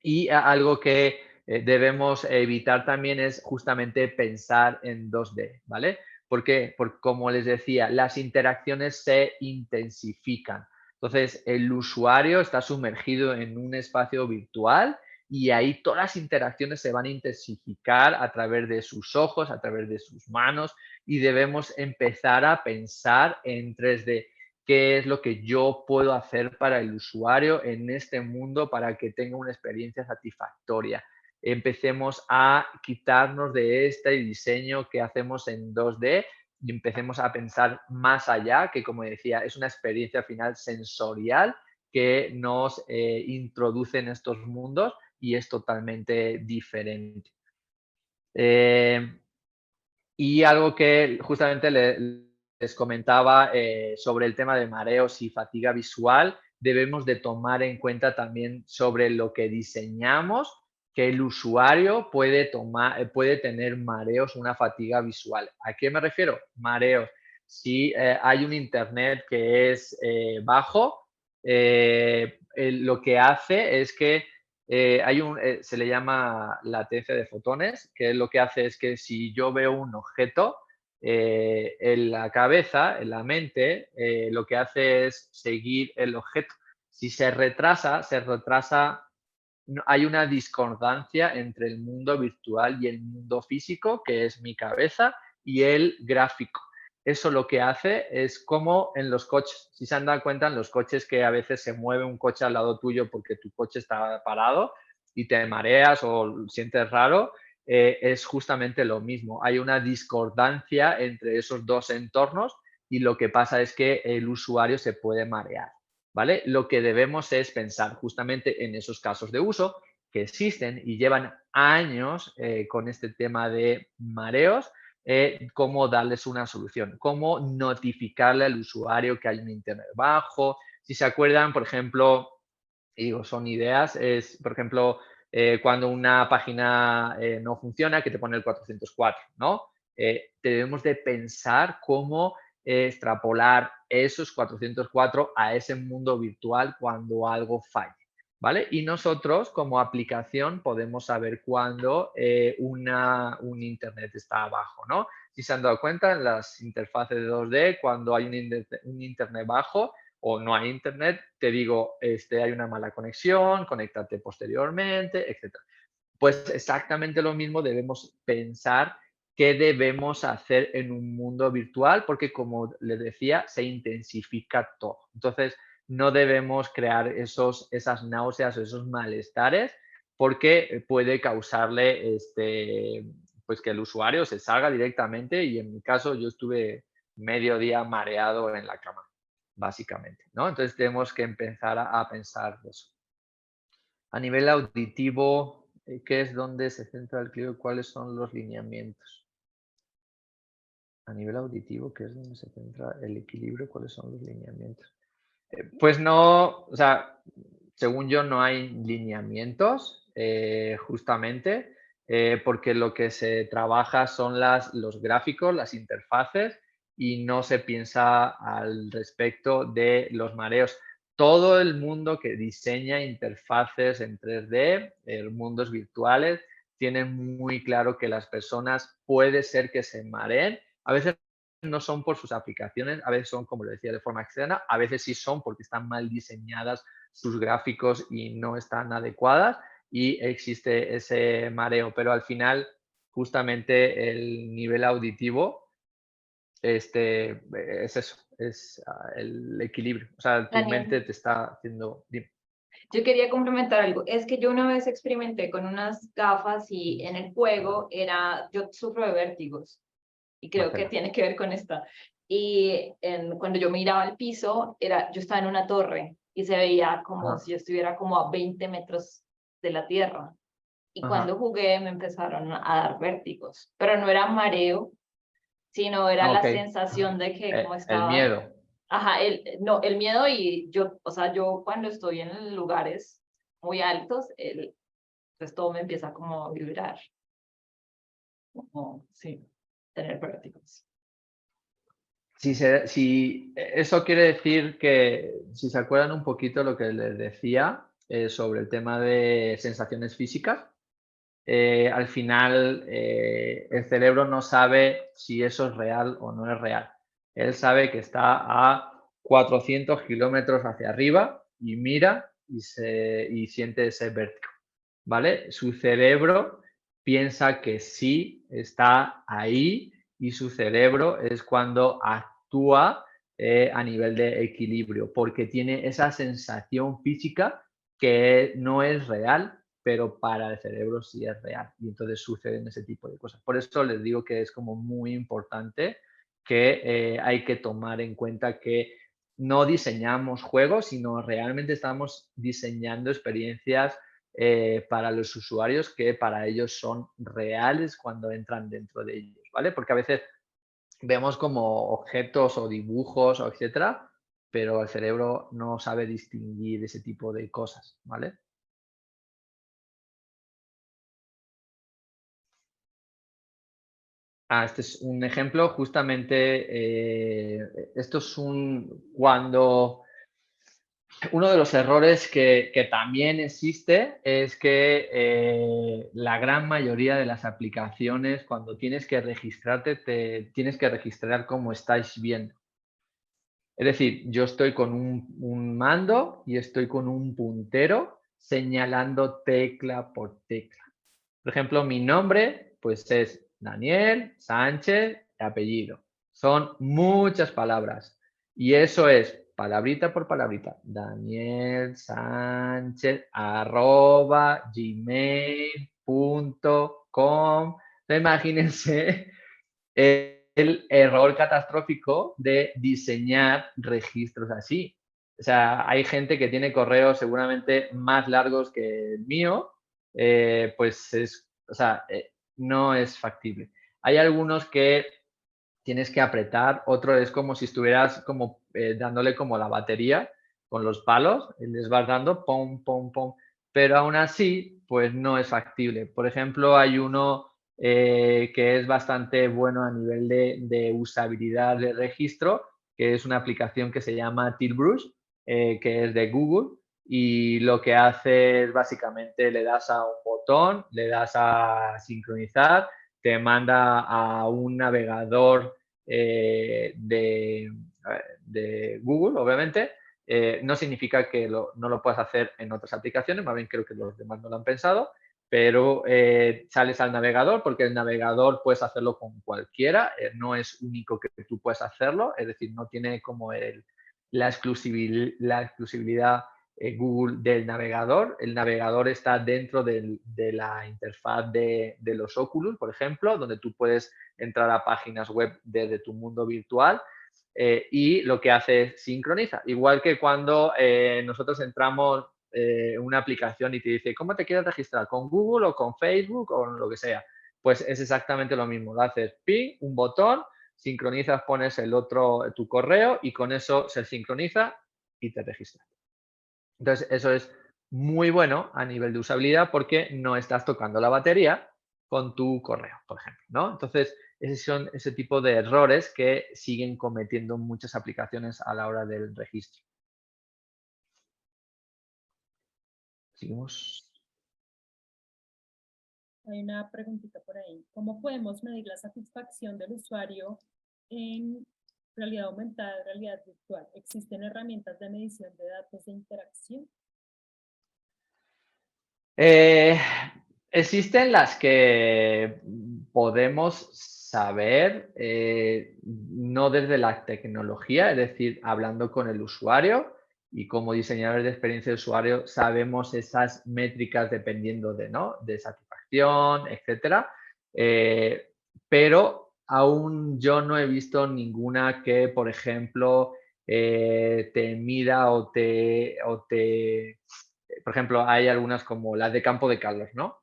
Y algo que debemos evitar también es justamente pensar en 2D, ¿vale? Porque como les decía, las interacciones se intensifican. Entonces, el usuario está sumergido en un espacio virtual y ahí todas las interacciones se van a intensificar a través de sus ojos, a través de sus manos y debemos empezar a pensar en 3D. ¿Qué es lo que yo puedo hacer para el usuario en este mundo para que tenga una experiencia satisfactoria? Empecemos a quitarnos de este diseño que hacemos en 2D y empecemos a pensar más allá, que como decía, es una experiencia final sensorial que nos introduce en estos mundos y es totalmente diferente. Y algo que justamente les comentaba sobre el tema de mareos y fatiga visual, debemos de tomar en cuenta también sobre lo que diseñamos, que el usuario puede tener mareos, una fatiga visual. ¿A qué me refiero? Mareos. Si hay un internet que es bajo, lo que hace es que se le llama latencia de fotones, que lo que hace es que si yo veo un objeto, en la cabeza, en la mente, lo que hace es seguir el objeto. Si se retrasa, hay una discordancia entre el mundo virtual y el mundo físico, que es mi cabeza, y el gráfico. Eso lo que hace es como en los coches. Si se han dado cuenta, en los coches que a veces se mueve un coche al lado tuyo porque tu coche está parado y te mareas o sientes raro, es justamente lo mismo. Hay una discordancia entre esos dos entornos y lo que pasa es que el usuario se puede marear, ¿vale? Lo que debemos es pensar justamente en esos casos de uso que existen y llevan años con este tema de mareos, cómo darles una solución, cómo notificarle al usuario que hay un internet bajo. Si se acuerdan, por ejemplo, y digo, son ideas, es, por ejemplo, cuando una página no funciona, que te pone el 404, ¿no? Debemos de pensar cómo extrapolar esos 404 a ese mundo virtual cuando algo falle, ¿vale? Y nosotros como aplicación podemos saber cuándo un internet está abajo, ¿no? Si se han dado cuenta, en las interfaces de 2D, cuando hay un internet bajo o no hay internet, te digo, hay una mala conexión, conéctate posteriormente, etc. Pues exactamente lo mismo debemos pensar qué debemos hacer en un mundo virtual, porque como les decía, se intensifica todo. Entonces, no debemos crear esas náuseas o esos malestares, porque puede causarle pues que el usuario se salga directamente, y en mi caso yo estuve medio día mareado en la cama, básicamente, ¿no? Entonces tenemos que empezar a pensar eso. A nivel auditivo, ¿qué es donde se centra el equilibrio? ¿Cuáles son los lineamientos? A nivel auditivo, ¿qué es donde se centra el equilibrio? ¿Cuáles son los lineamientos? Pues no, o sea, según yo no hay lineamientos, justamente, porque lo que se trabaja son los gráficos, las interfaces, y no se piensa al respecto de los mareos. Todo el mundo que diseña interfaces en 3D, mundos virtuales, tiene muy claro que las personas puede ser que se mareen. A veces no son por sus aplicaciones, a veces son, como lo decía, de forma externa, a veces sí son porque están mal diseñadas sus gráficos y no están adecuadas, y existe ese mareo, pero al final justamente el nivel auditivo es eso, es el equilibrio. O sea, tu Daniel, mente te está haciendo... Dime. yo quería complementar algo. Es que yo una vez experimenté con unas gafas y en el juego yo sufro de vértigos y creo que Marcela. tiene que ver con esta. Y cuando yo miraba al piso, yo estaba en una torre y se veía como Ajá. si yo estuviera como a 20 metros de la tierra. Y Ajá. cuando jugué me empezaron a dar vértigos, pero no era mareo, sino era la Ok. sensación de que como El estaba, miedo. ajá, no, el miedo, y yo, o sea, yo cuando estoy en lugares muy altos, pues todo me empieza como a vibrar, como, sí, tener vértigos. Si eso quiere decir que, si se acuerdan un poquito lo que les decía sobre el tema de sensaciones físicas, al final el cerebro no sabe si eso es real o no es real. Él sabe que está a 400 kilómetros hacia arriba y mira y siente ese vértigo, ¿vale? Su cerebro piensa que sí está ahí, y su cerebro es cuando actúa a nivel de equilibrio, porque tiene esa sensación física que no es real, pero para el cerebro sí es real, y entonces suceden ese tipo de cosas. Por eso les digo que es como muy importante que hay que tomar en cuenta que no diseñamos juegos, sino realmente estamos diseñando experiencias para los usuarios que para ellos son reales cuando entran dentro de ellos, ¿vale? Porque a veces vemos como objetos o dibujos o etcétera, pero el cerebro no sabe distinguir ese tipo de cosas, ¿vale? Este es un ejemplo, justamente, esto es cuando uno de los errores que también existe es que la gran mayoría de las aplicaciones, cuando tienes que registrarte, te tienes que registrar como estáis viendo. Es decir, yo estoy con un mando y estoy con un puntero señalando tecla por tecla. Por ejemplo, mi nombre pues es Daniel Sánchez, apellido. Son muchas palabras y eso es palabrita por palabrita. Daniel Sánchez @gmail.com. Imagínense el error catastrófico de diseñar registros así. O sea, hay gente que tiene correos seguramente más largos que el mío, pues no es factible. Hay algunos que tienes que apretar, otro es como si estuvieras como dándole como la batería con los palos, y les vas dando pom, pom, pom, pero aún así, pues no es factible. Por ejemplo, hay uno que es bastante bueno a nivel de usabilidad de registro, que es una aplicación que se llama Tilbrush, que es de Google, y lo que hace es básicamente le das a un botón, le das a sincronizar, te manda a un navegador de Google, obviamente, No significa que no lo puedas hacer en otras aplicaciones, más bien creo que los demás no lo han pensado, pero sales al navegador, porque el navegador puedes hacerlo con cualquiera, no es único que tú puedas hacerlo, es decir, no tiene como la exclusividad Google del navegador. El navegador está dentro de la interfaz de los Oculus, por ejemplo, donde tú puedes entrar a páginas web desde tu mundo virtual. Y lo que hace es sincroniza. Igual que cuando nosotros entramos en una aplicación y te dice, ¿cómo te quieres registrar? ¿Con Google o con Facebook o lo que sea? Pues es exactamente lo mismo. Lo haces ping, un botón, sincronizas, pones tu correo y con eso se sincroniza y te registras. Entonces, eso es muy bueno a nivel de usabilidad porque no estás tocando la batería con tu correo, por ejemplo, ¿no? Entonces, esos son ese tipo de errores que siguen cometiendo muchas aplicaciones a la hora del registro. Seguimos. Hay una preguntita por ahí. ¿Cómo podemos medir la satisfacción del usuario en realidad aumentada, realidad virtual? ¿Existen herramientas de medición de datos de interacción? Existen las que podemos saber, no desde la tecnología, es decir, hablando con el usuario, y como diseñadores de experiencia de usuario sabemos esas métricas dependiendo de satisfacción, etcétera. Pero aún yo no he visto ninguna que, por ejemplo, te mida por ejemplo, hay algunas como las de campo de calor, ¿no?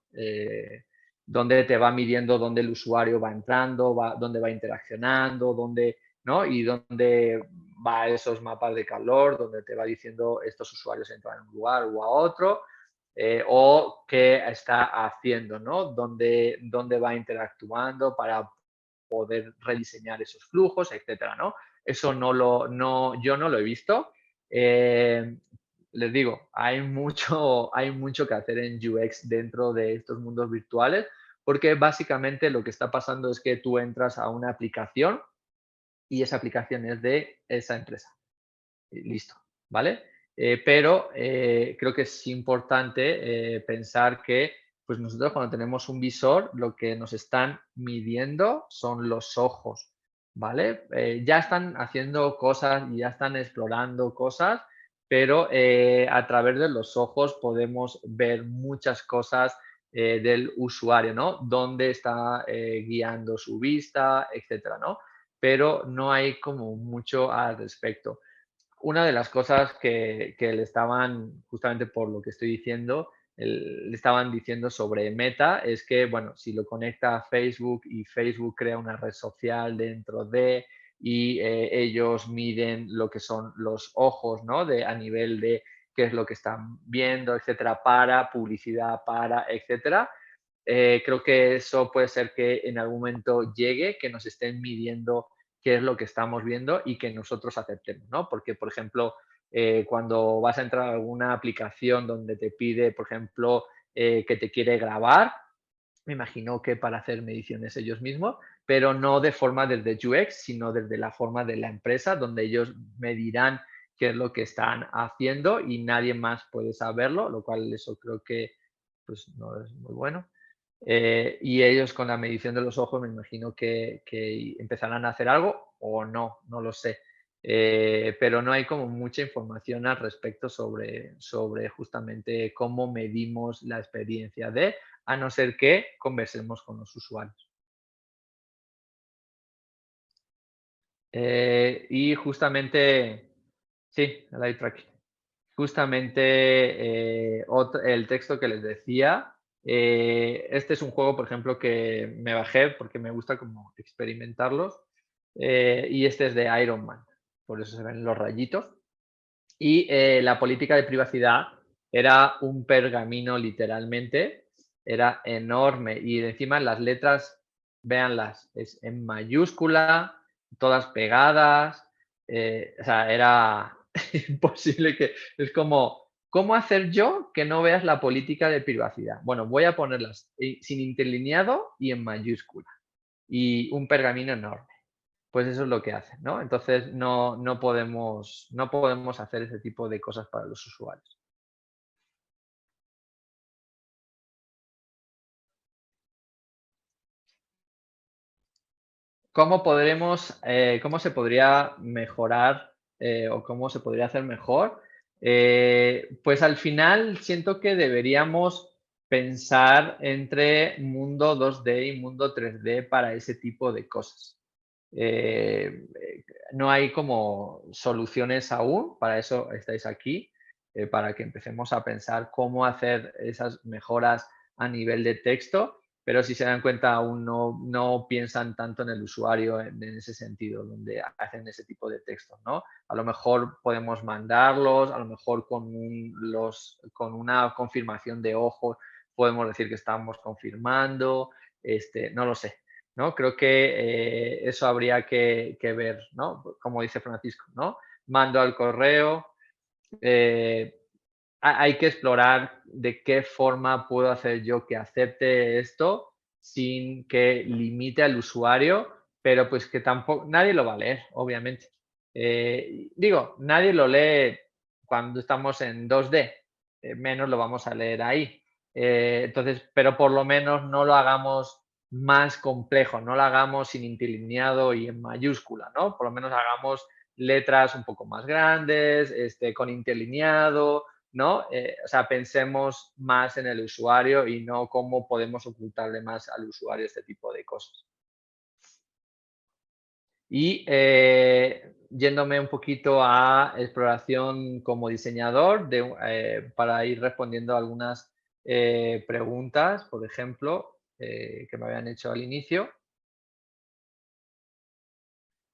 Donde te va midiendo dónde el usuario va entrando, dónde va interaccionando, ¿no? Y dónde va esos mapas de calor, donde te va diciendo estos usuarios entran a un lugar o a otro, o qué está haciendo, ¿no? Dónde va interactuando para poder rediseñar esos flujos, etcétera, ¿no? Eso yo no lo he visto. Les digo, hay mucho que hacer en UX dentro de estos mundos virtuales, porque básicamente lo que está pasando es que tú entras a una aplicación y esa aplicación es de esa empresa. Y listo, ¿vale? Pero creo que es importante pensar que pues nosotros cuando tenemos un visor, lo que nos están midiendo son los ojos, ¿vale? Ya están haciendo cosas y ya están explorando cosas, pero a través de los ojos podemos ver muchas cosas del usuario, ¿no? Dónde está guiando su vista, etcétera, ¿no? Pero no hay como mucho al respecto. Una de las cosas que le estaban, justamente por lo que estoy diciendo, le estaban diciendo sobre Meta es que, bueno, si lo conecta a Facebook y Facebook crea una red social dentro de y ellos miden lo que son los ojos, ¿no? A nivel de qué es lo que están viendo, etcétera, para publicidad, etcétera. Creo que eso puede ser que en algún momento llegue, que nos estén midiendo qué es lo que estamos viendo y que nosotros aceptemos, ¿no? Porque, por ejemplo, cuando vas a entrar a alguna aplicación donde te pide, por ejemplo, que te quiere grabar, me imagino que para hacer mediciones ellos mismos, pero no de forma desde UX, sino desde la forma de la empresa, donde ellos medirán qué es lo que están haciendo y nadie más puede saberlo, lo cual eso creo que pues no es muy bueno. Y ellos con la medición de los ojos me imagino que empezarán a hacer algo o no lo sé. Pero no hay como mucha información al respecto sobre justamente cómo medimos la experiencia a no ser que conversemos con los usuarios. Y justamente, sí, el eye tracking. Justamente el texto que les decía, este es un juego, por ejemplo, que me bajé porque me gusta como experimentarlos. Y este es de Iron Man, por eso se ven los rayitos. Y la política de privacidad era un pergamino literalmente, era enorme y encima las letras, véanlas, es en mayúscula, todas pegadas, o sea, era imposible es como, ¿cómo hacer yo que no veas la política de privacidad? Bueno, voy a ponerlas sin interlineado y en mayúscula y un pergamino enorme. pues eso es lo que hacen, ¿no? Entonces no podemos hacer ese tipo de cosas para los usuarios. ¿Cómo cómo se podría mejorar o cómo se podría hacer mejor? Pues al final siento que deberíamos pensar entre mundo 2D y mundo 3D para ese tipo de cosas. No hay como soluciones aún, para eso estáis aquí, para que empecemos a pensar cómo hacer esas mejoras a nivel de texto, pero si se dan cuenta aún no piensan tanto en el usuario en ese sentido, donde hacen ese tipo de textos, ¿no? A lo mejor podemos mandarlos, a lo mejor con una confirmación de ojos podemos decir que estamos confirmando, no lo sé, ¿no? Creo que eso habría que ver, ¿no? Como dice Francisco, ¿no? Mando al correo, hay que explorar de qué forma puedo hacer yo que acepte esto sin que limite al usuario, pero pues que tampoco, nadie lo va a leer, obviamente. Digo, nadie lo lee cuando estamos en 2D, menos lo vamos a leer ahí. Entonces, pero por lo menos no lo hagamos más complejo, no lo hagamos sin interlineado y en mayúscula, ¿no? Por lo menos hagamos letras un poco más grandes, con interlineado, ¿no? O sea, pensemos más en el usuario y no cómo podemos ocultarle más al usuario este tipo de cosas. Y yéndome un poquito a exploración como diseñador, para ir respondiendo a algunas preguntas, por ejemplo, que me habían hecho al inicio.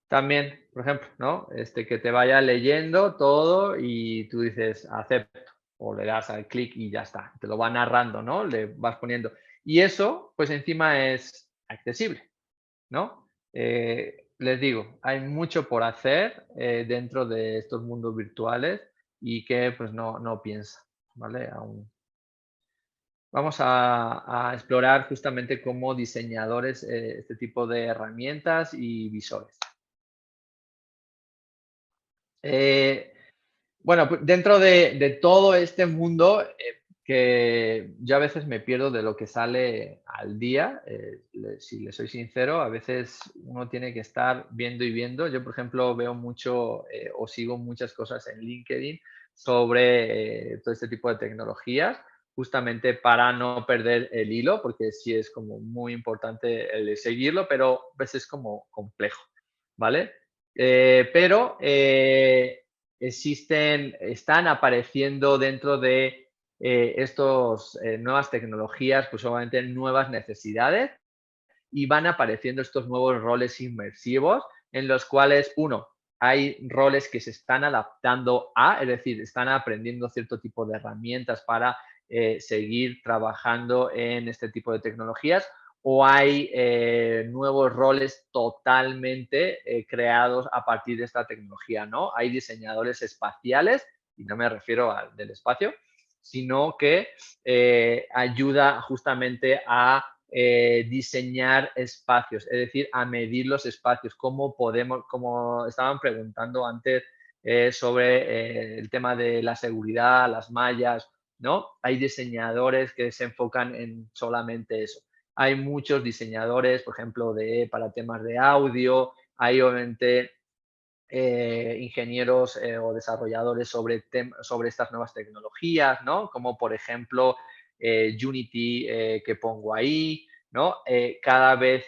También, por ejemplo, ¿no? Que te vaya leyendo todo y tú dices, acepto, o le das al clic y ya está. Te lo va narrando, ¿no? Le vas poniendo. Y eso, pues encima es accesible, ¿no? Les digo, hay mucho por hacer dentro de estos mundos virtuales y que pues no piensa, ¿vale? Aún. Vamos a explorar justamente como diseñadores este tipo de herramientas y visores. Bueno, pues dentro de todo este mundo, que yo a veces me pierdo de lo que sale al día, si le soy sincero, a veces uno tiene que estar viendo y viendo. Yo, por ejemplo, veo mucho o sigo muchas cosas en LinkedIn sobre todo este tipo de tecnologías, justamente para no perder el hilo, porque sí es como muy importante el seguirlo, pero a veces es como complejo, ¿vale? Pero están apareciendo dentro de estos nuevas tecnologías, pues obviamente nuevas necesidades y van apareciendo estos nuevos roles inmersivos en los cuales, uno, hay roles que se están adaptando es decir, están aprendiendo cierto tipo de herramientas para seguir trabajando en este tipo de tecnologías, o hay nuevos roles totalmente creados a partir de esta tecnología, ¿no? Hay diseñadores espaciales, y no me refiero al del espacio, sino que ayuda justamente a diseñar espacios, es decir, a medir los espacios, cómo podemos, como estaban preguntando antes sobre el tema de la seguridad, las mallas, ¿no? Hay diseñadores que se enfocan en solamente eso. Hay muchos diseñadores, por ejemplo, para temas de audio, hay obviamente ingenieros o desarrolladores sobre estas nuevas tecnologías, ¿no? Como por ejemplo Unity que pongo ahí, ¿no? Cada vez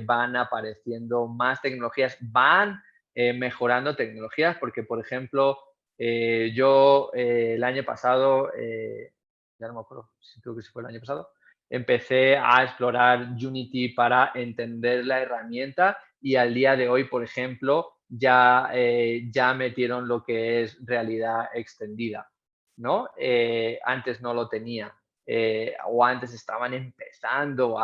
van apareciendo más tecnologías, van mejorando tecnologías porque, por ejemplo, yo el año pasado, ya no me acuerdo, creo que sí fue el año pasado, empecé a explorar Unity para entender la herramienta y al día de hoy, por ejemplo, ya metieron lo que es realidad extendida, ¿no? Antes no lo tenía. O antes estaban empezando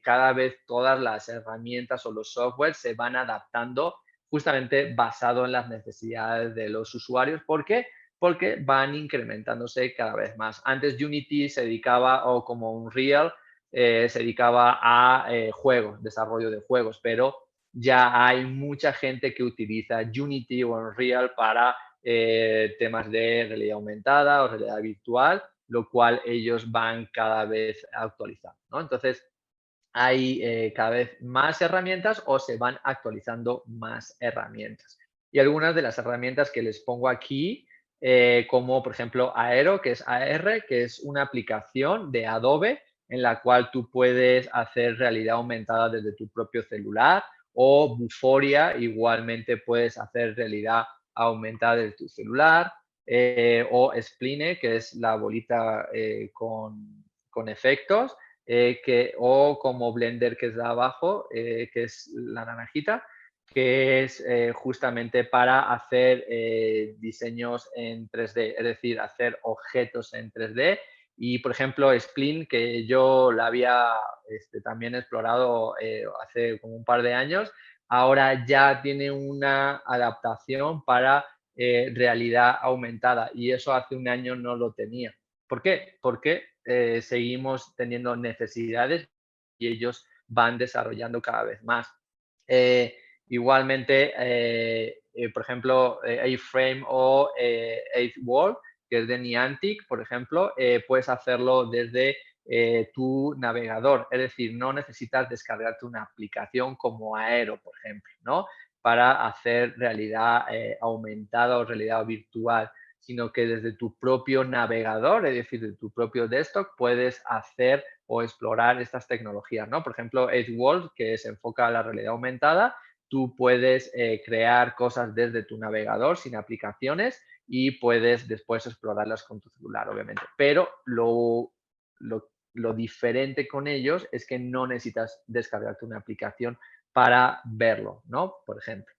cada vez todas las herramientas o los softwares se van adaptando justamente basado en las necesidades de los usuarios. ¿Por qué? Porque van incrementándose cada vez más. Antes Unity se dedicaba, o como Unreal, se dedicaba a juegos, desarrollo de juegos, pero ya hay mucha gente que utiliza Unity o Unreal para temas de realidad aumentada o realidad virtual, lo cual ellos van cada vez actualizando, ¿no? Entonces, hay cada vez más herramientas o se van actualizando más herramientas. Y algunas de las herramientas que les pongo aquí, como por ejemplo Aero, que es AR, que es una aplicación de Adobe en la cual tú puedes hacer realidad aumentada desde tu propio celular, o Vuforia, igualmente puedes hacer realidad aumentada desde tu celular, o Spline, que es la bolita con efectos, o como Blender, que es de abajo, que es la naranjita, que es justamente para hacer diseños en 3D, es decir, hacer objetos en 3D. Y, por ejemplo, Spline, que yo la había también explorado hace como un par de años, ahora ya tiene una adaptación para realidad aumentada, y eso hace un año no lo tenía. ¿Por qué? Porque seguimos teniendo necesidades y ellos van desarrollando cada vez más. Igualmente, por ejemplo, A-Frame o A-World, que es de Niantic, por ejemplo, puedes hacerlo desde tu navegador. Es decir, no necesitas descargarte una aplicación como Aero, por ejemplo, ¿no? Para hacer realidad aumentada o realidad virtual, sino que desde tu propio navegador, es decir, de tu propio desktop, puedes hacer o explorar estas tecnologías, ¿no? Por ejemplo, Edgeworld, que se enfoca a la realidad aumentada, tú puedes crear cosas desde tu navegador sin aplicaciones y puedes después explorarlas con tu celular, obviamente. Pero lo diferente con ellos es que no necesitas descargarte una aplicación para verlo, ¿no? Por ejemplo.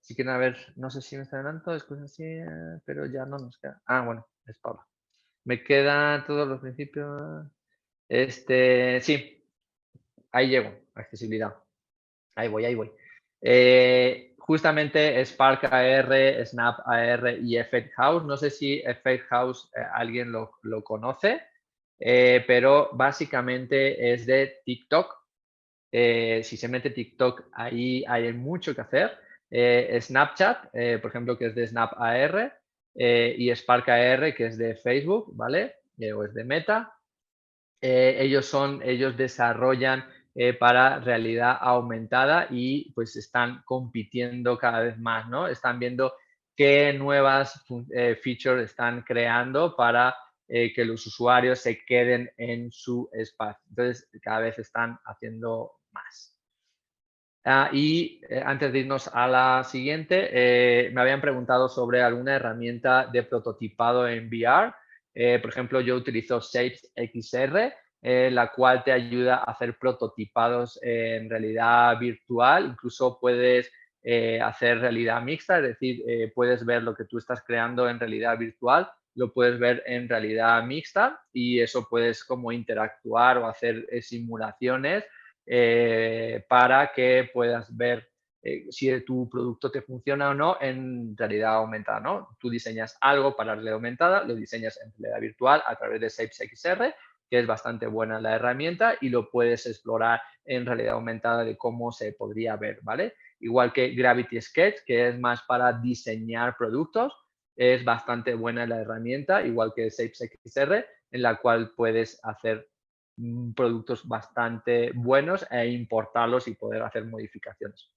Si quieren, a ver, no sé si me está adelantando, después así, pero ya no nos queda. Ah, bueno, es Paula. Me quedan todos los principios. Sí, ahí llego, accesibilidad. Ahí voy. Justamente Spark AR, Snap AR y Effect House. No sé si Effect House alguien lo conoce, pero básicamente es de TikTok. Si se mete TikTok, ahí hay mucho que hacer. Snapchat, por ejemplo, que es de Snap AR, y Spark AR, que es de Facebook, ¿vale? O es de Meta. Ellos desarrollan para realidad aumentada y pues están compitiendo cada vez más, ¿no? Están viendo qué nuevas features están creando para que los usuarios se queden en su espacio. Entonces, cada vez están haciendo más. Antes de irnos a la siguiente, me habían preguntado sobre alguna herramienta de prototipado en VR. Por ejemplo, yo utilizo Shapes XR, la cual te ayuda a hacer prototipados en realidad virtual. Incluso puedes hacer realidad mixta, es decir, puedes ver lo que tú estás creando en realidad virtual, lo puedes ver en realidad mixta, y eso puedes como interactuar o hacer simulaciones para que puedas ver si tu producto te funciona o no en realidad aumentada, ¿no? Tú diseñas algo para realidad aumentada, lo diseñas en realidad virtual a través de Shapes XR, que es bastante buena la herramienta, y lo puedes explorar en realidad aumentada de cómo se podría ver, ¿vale? Igual que Gravity Sketch, que es más para diseñar productos, es bastante buena la herramienta, igual que Shapes XR, en la cual puedes hacer productos bastante buenos e importarlos y poder hacer modificaciones.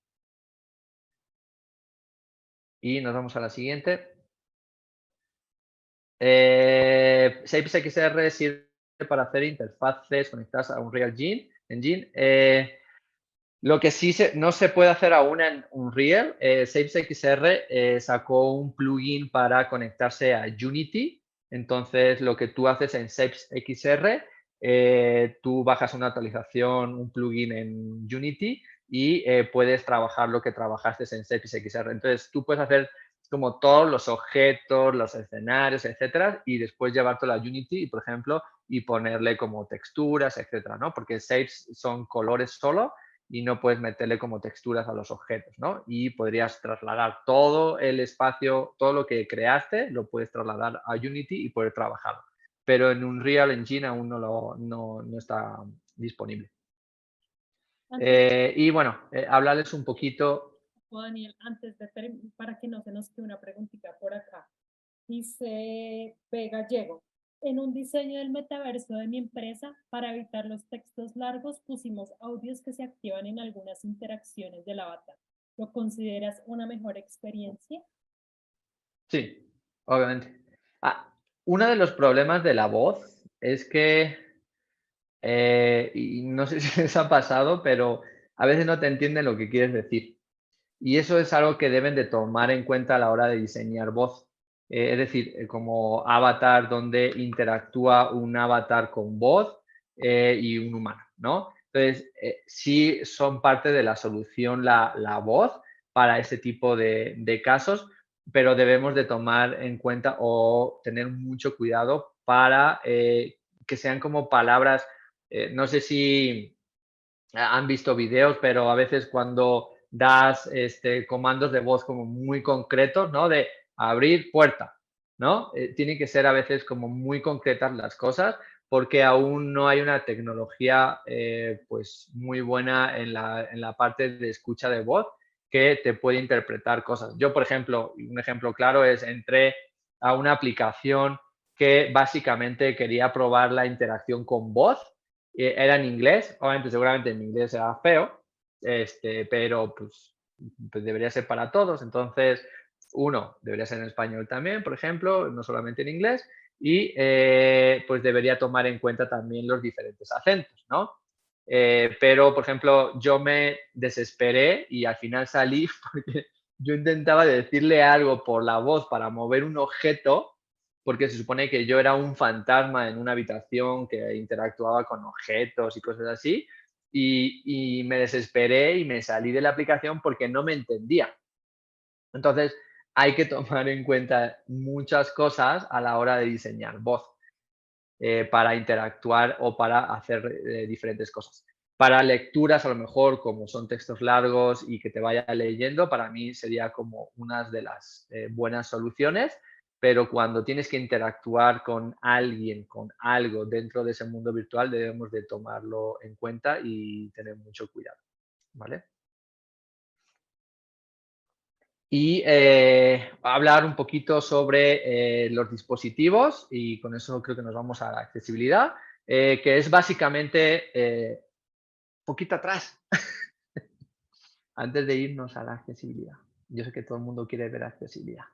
Y nos vamos a la siguiente. Shapes XR sirve para hacer interfaces conectadas a Unreal Engine. Lo que sí no se puede hacer aún en Unreal, Shapes XR sacó un plugin para conectarse a Unity. Entonces, lo que tú haces en Shapes XR, tú bajas una actualización, un plugin en Unity, y puedes trabajar lo que trabajaste en Shapes XR. Entonces, tú puedes hacer como todos los objetos, los escenarios, etcétera, y después llevártelo a Unity, por ejemplo, y ponerle como texturas, etcétera, ¿no? Porque Shapes son colores solo y no puedes meterle como texturas a los objetos, ¿no? Y podrías trasladar todo el espacio, todo lo que creaste, lo puedes trasladar a Unity y poder trabajarlo. Pero en Unreal Engine aún no está disponible. Y bueno, hablarles un poquito. Daniel, para que no se nos quede una preguntita por acá. Dice P. Gallego, en un diseño del metaverso de mi empresa, para evitar los textos largos, pusimos audios que se activan en algunas interacciones del avatar. ¿Lo consideras una mejor experiencia? Sí, obviamente. Uno de los problemas de la voz es que, y no sé si les ha pasado, pero a veces no te entienden lo que quieres decir. Y eso es algo que deben de tomar en cuenta a la hora de diseñar voz. Es decir, como avatar donde interactúa un avatar con voz y un humano, ¿no? Entonces, sí son parte de la solución la voz para ese tipo de casos, pero debemos de tomar en cuenta o tener mucho cuidado para que sean como palabras, no sé si han visto videos, pero a veces cuando das comandos de voz como muy concretos, ¿no? De abrir puerta, ¿no? Tienen que ser a veces como muy concretas las cosas porque aún no hay una tecnología pues muy buena en la parte de escucha de voz que te puede interpretar cosas. Yo, por ejemplo, un ejemplo claro es entré a una aplicación que básicamente quería probar la interacción con voz era en inglés, obviamente seguramente mi inglés era feo, pero pues debería ser para todos. Entonces, uno, debería ser en español también, por ejemplo, no solamente en inglés, y pues debería tomar en cuenta también los diferentes acentos, ¿no? Pero, por ejemplo, yo me desesperé y al final salí porque yo intentaba decirle algo por la voz para mover un objeto porque se supone que yo era un fantasma en una habitación que interactuaba con objetos y cosas así, y me desesperé y me salí de la aplicación porque no me entendía. Entonces, hay que tomar en cuenta muchas cosas a la hora de diseñar voz para interactuar o para hacer diferentes cosas. Para lecturas, a lo mejor, como son textos largos y que te vaya leyendo, para mí sería como una de las buenas soluciones, pero cuando tienes que interactuar con alguien, con algo dentro de ese mundo virtual, debemos de tomarlo en cuenta y tener mucho cuidado, ¿vale? Y hablar un poquito sobre los dispositivos y con eso creo que nos vamos a la accesibilidad, que es básicamente poquito atrás, antes de irnos a la accesibilidad. Yo sé que todo el mundo quiere ver accesibilidad.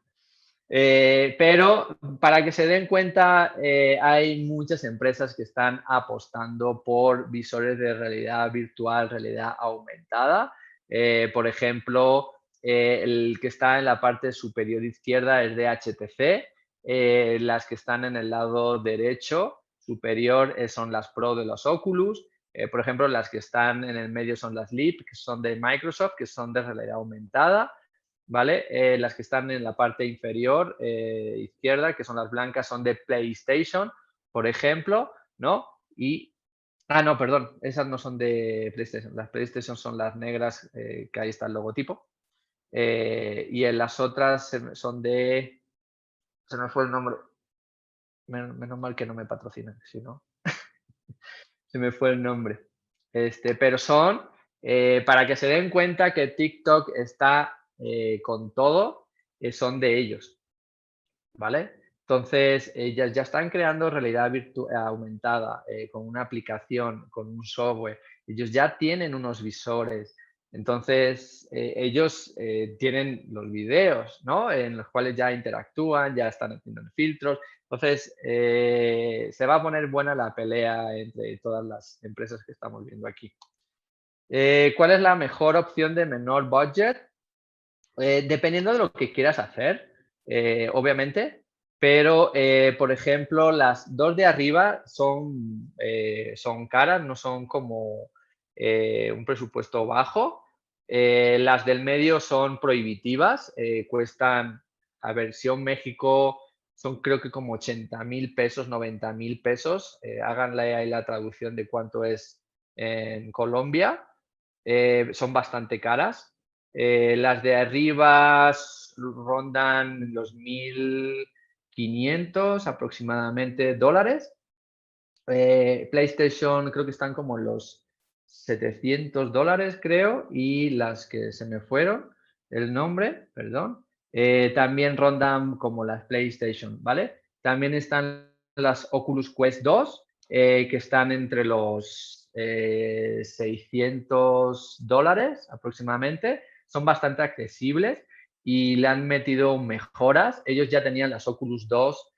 Pero para que se den cuenta, hay muchas empresas que están apostando por visores de realidad virtual, realidad aumentada. Por ejemplo, el que está en la parte superior izquierda es de HTC. Las que están en el lado derecho superior son las Pro de los Oculus. Por ejemplo, las que están en el medio son las Leap, que son de Microsoft, que son de realidad aumentada. ¿Vale? Las que están en la parte inferior izquierda, que son las blancas, son de PlayStation, por ejemplo, ¿no? No, perdón, esas no son de PlayStation. Las PlayStation son las negras, que ahí está el logotipo. Y en las otras son de... Se me fue el nombre. Menos mal que no me patrocinan, si no, se me fue el nombre. Pero son, para que se den cuenta que TikTok está con todo, son de ellos, ¿vale? Entonces, ellas ya están creando realidad aumentada con una aplicación, con un software. Ellos ya tienen unos visores. Entonces, ellos tienen los videos, ¿no? En los cuales ya interactúan, ya están haciendo filtros. Entonces, se va a poner buena la pelea entre todas las empresas que estamos viendo aquí. ¿Cuál es la mejor opción de menor budget? Dependiendo de lo que quieras hacer, obviamente, pero por ejemplo, las dos de arriba son caras, no son como un presupuesto bajo. Las del medio son prohibitivas, cuestan, a versión México, son creo que como 80.000 pesos, 90.000 pesos. Háganle ahí la traducción de cuánto es en Colombia. Son bastante caras. Las de arriba rondan los 1.500 aproximadamente dólares. PlayStation creo que están como los $700, creo, y las que se me fueron, el nombre, perdón, también rondan como las PlayStation, ¿vale? También están las Oculus Quest 2, que están entre los $600 aproximadamente. Son bastante accesibles y le han metido mejoras. Ellos ya tenían las Oculus 2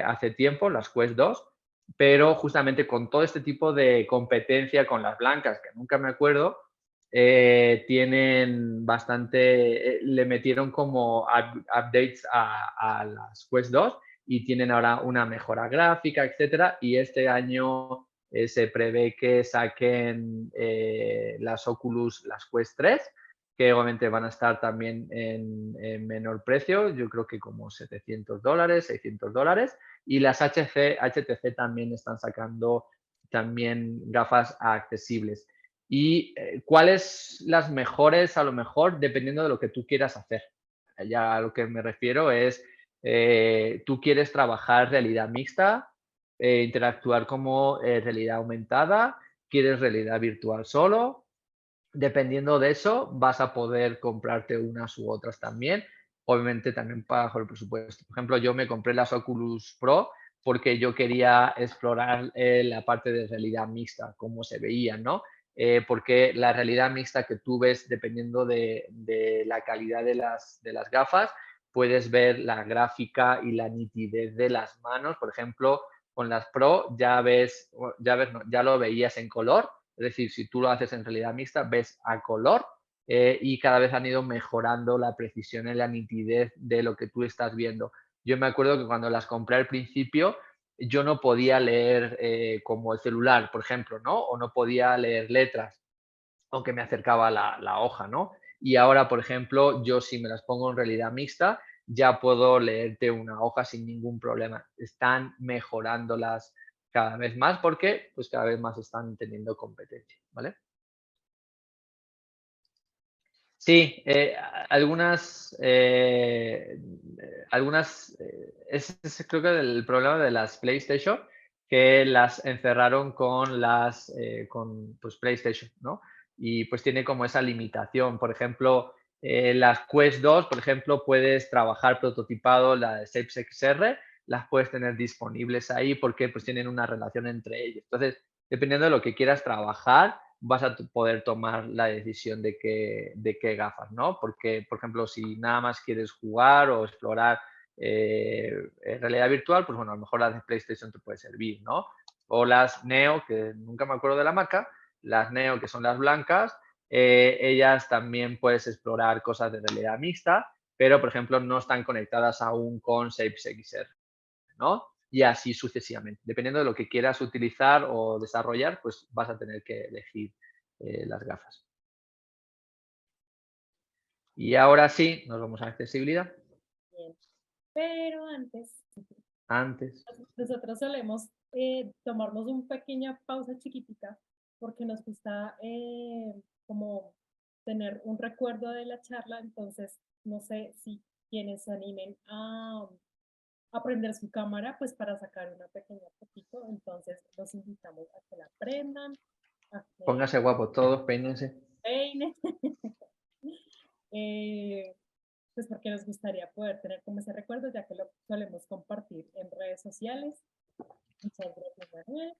hace tiempo, las Quest 2, pero justamente con todo este tipo de competencia con las blancas, que nunca me acuerdo, tienen bastante, le metieron como updates a las Quest 2 y tienen ahora una mejora gráfica, etcétera, y este año se prevé que saquen las Oculus, las Quest 3, que obviamente van a estar también en menor precio, yo creo que como $700, $600, y las HTC también están sacando también gafas accesibles. ¿Y cuáles las mejores? A lo mejor dependiendo de lo que tú quieras hacer. Ya a lo que me refiero es, tú quieres trabajar realidad mixta, interactuar como realidad aumentada, quieres realidad virtual solo. Dependiendo de eso, vas a poder comprarte unas u otras también. Obviamente también bajo el presupuesto. Por ejemplo, yo me compré las Oculus Pro porque yo quería explorar la parte de realidad mixta, cómo se veía, ¿no? Porque la realidad mixta que tú ves, dependiendo de la calidad de las gafas, puedes ver la gráfica y la nitidez de las manos. Por ejemplo, con las Pro ya ya lo veías en color. Es decir, si tú lo haces en realidad mixta, ves a color y cada vez han ido mejorando la precisión y la nitidez de lo que tú estás viendo. Yo me acuerdo que cuando las compré al principio, yo no podía leer como el celular, por ejemplo, ¿no? O no podía leer letras, aunque me acercaba la hoja, ¿no? Y ahora, por ejemplo, yo si me las pongo en realidad mixta, ya puedo leerte una hoja sin ningún problema. Están mejorándolas cada vez más porque pues cada vez más están teniendo competencia, ¿vale? Sí, ese es creo que el problema de las PlayStation, que las encerraron con con pues PlayStation, ¿no? Y pues tiene como esa limitación. Por ejemplo, las Quest 2, por ejemplo, puedes trabajar prototipado, la de Shapes XR, las puedes tener disponibles ahí porque pues tienen una relación entre ellos. Entonces, dependiendo de lo que quieras trabajar, vas a poder tomar la decisión de qué gafas, ¿no? Porque, por ejemplo, si nada más quieres jugar o explorar en realidad virtual, pues bueno, a lo mejor las de PlayStation te puede servir, ¿no? O las Neo, que nunca me acuerdo de la marca, las Neo, que son las blancas, ellas también puedes explorar cosas de realidad mixta, pero, por ejemplo, no están conectadas aún con Shapes XR, ¿no? Y así sucesivamente. Dependiendo de lo que quieras utilizar o desarrollar, pues vas a tener que elegir las gafas. Y ahora sí, nos vamos a accesibilidad. Bien. Pero Antes. nosotros solemos tomarnos una pequeña pausa chiquitica porque nos gusta como tener un recuerdo de la charla, entonces no sé si quienes se animen a prender su cámara pues para sacar una pequeña fotito, entonces los invitamos a que la prendan, a que Póngase guapos todos, peínense. peinen, pues porque nos gustaría poder tener como ese recuerdo ya que lo solemos compartir en redes sociales. Muchas gracias, Manuel.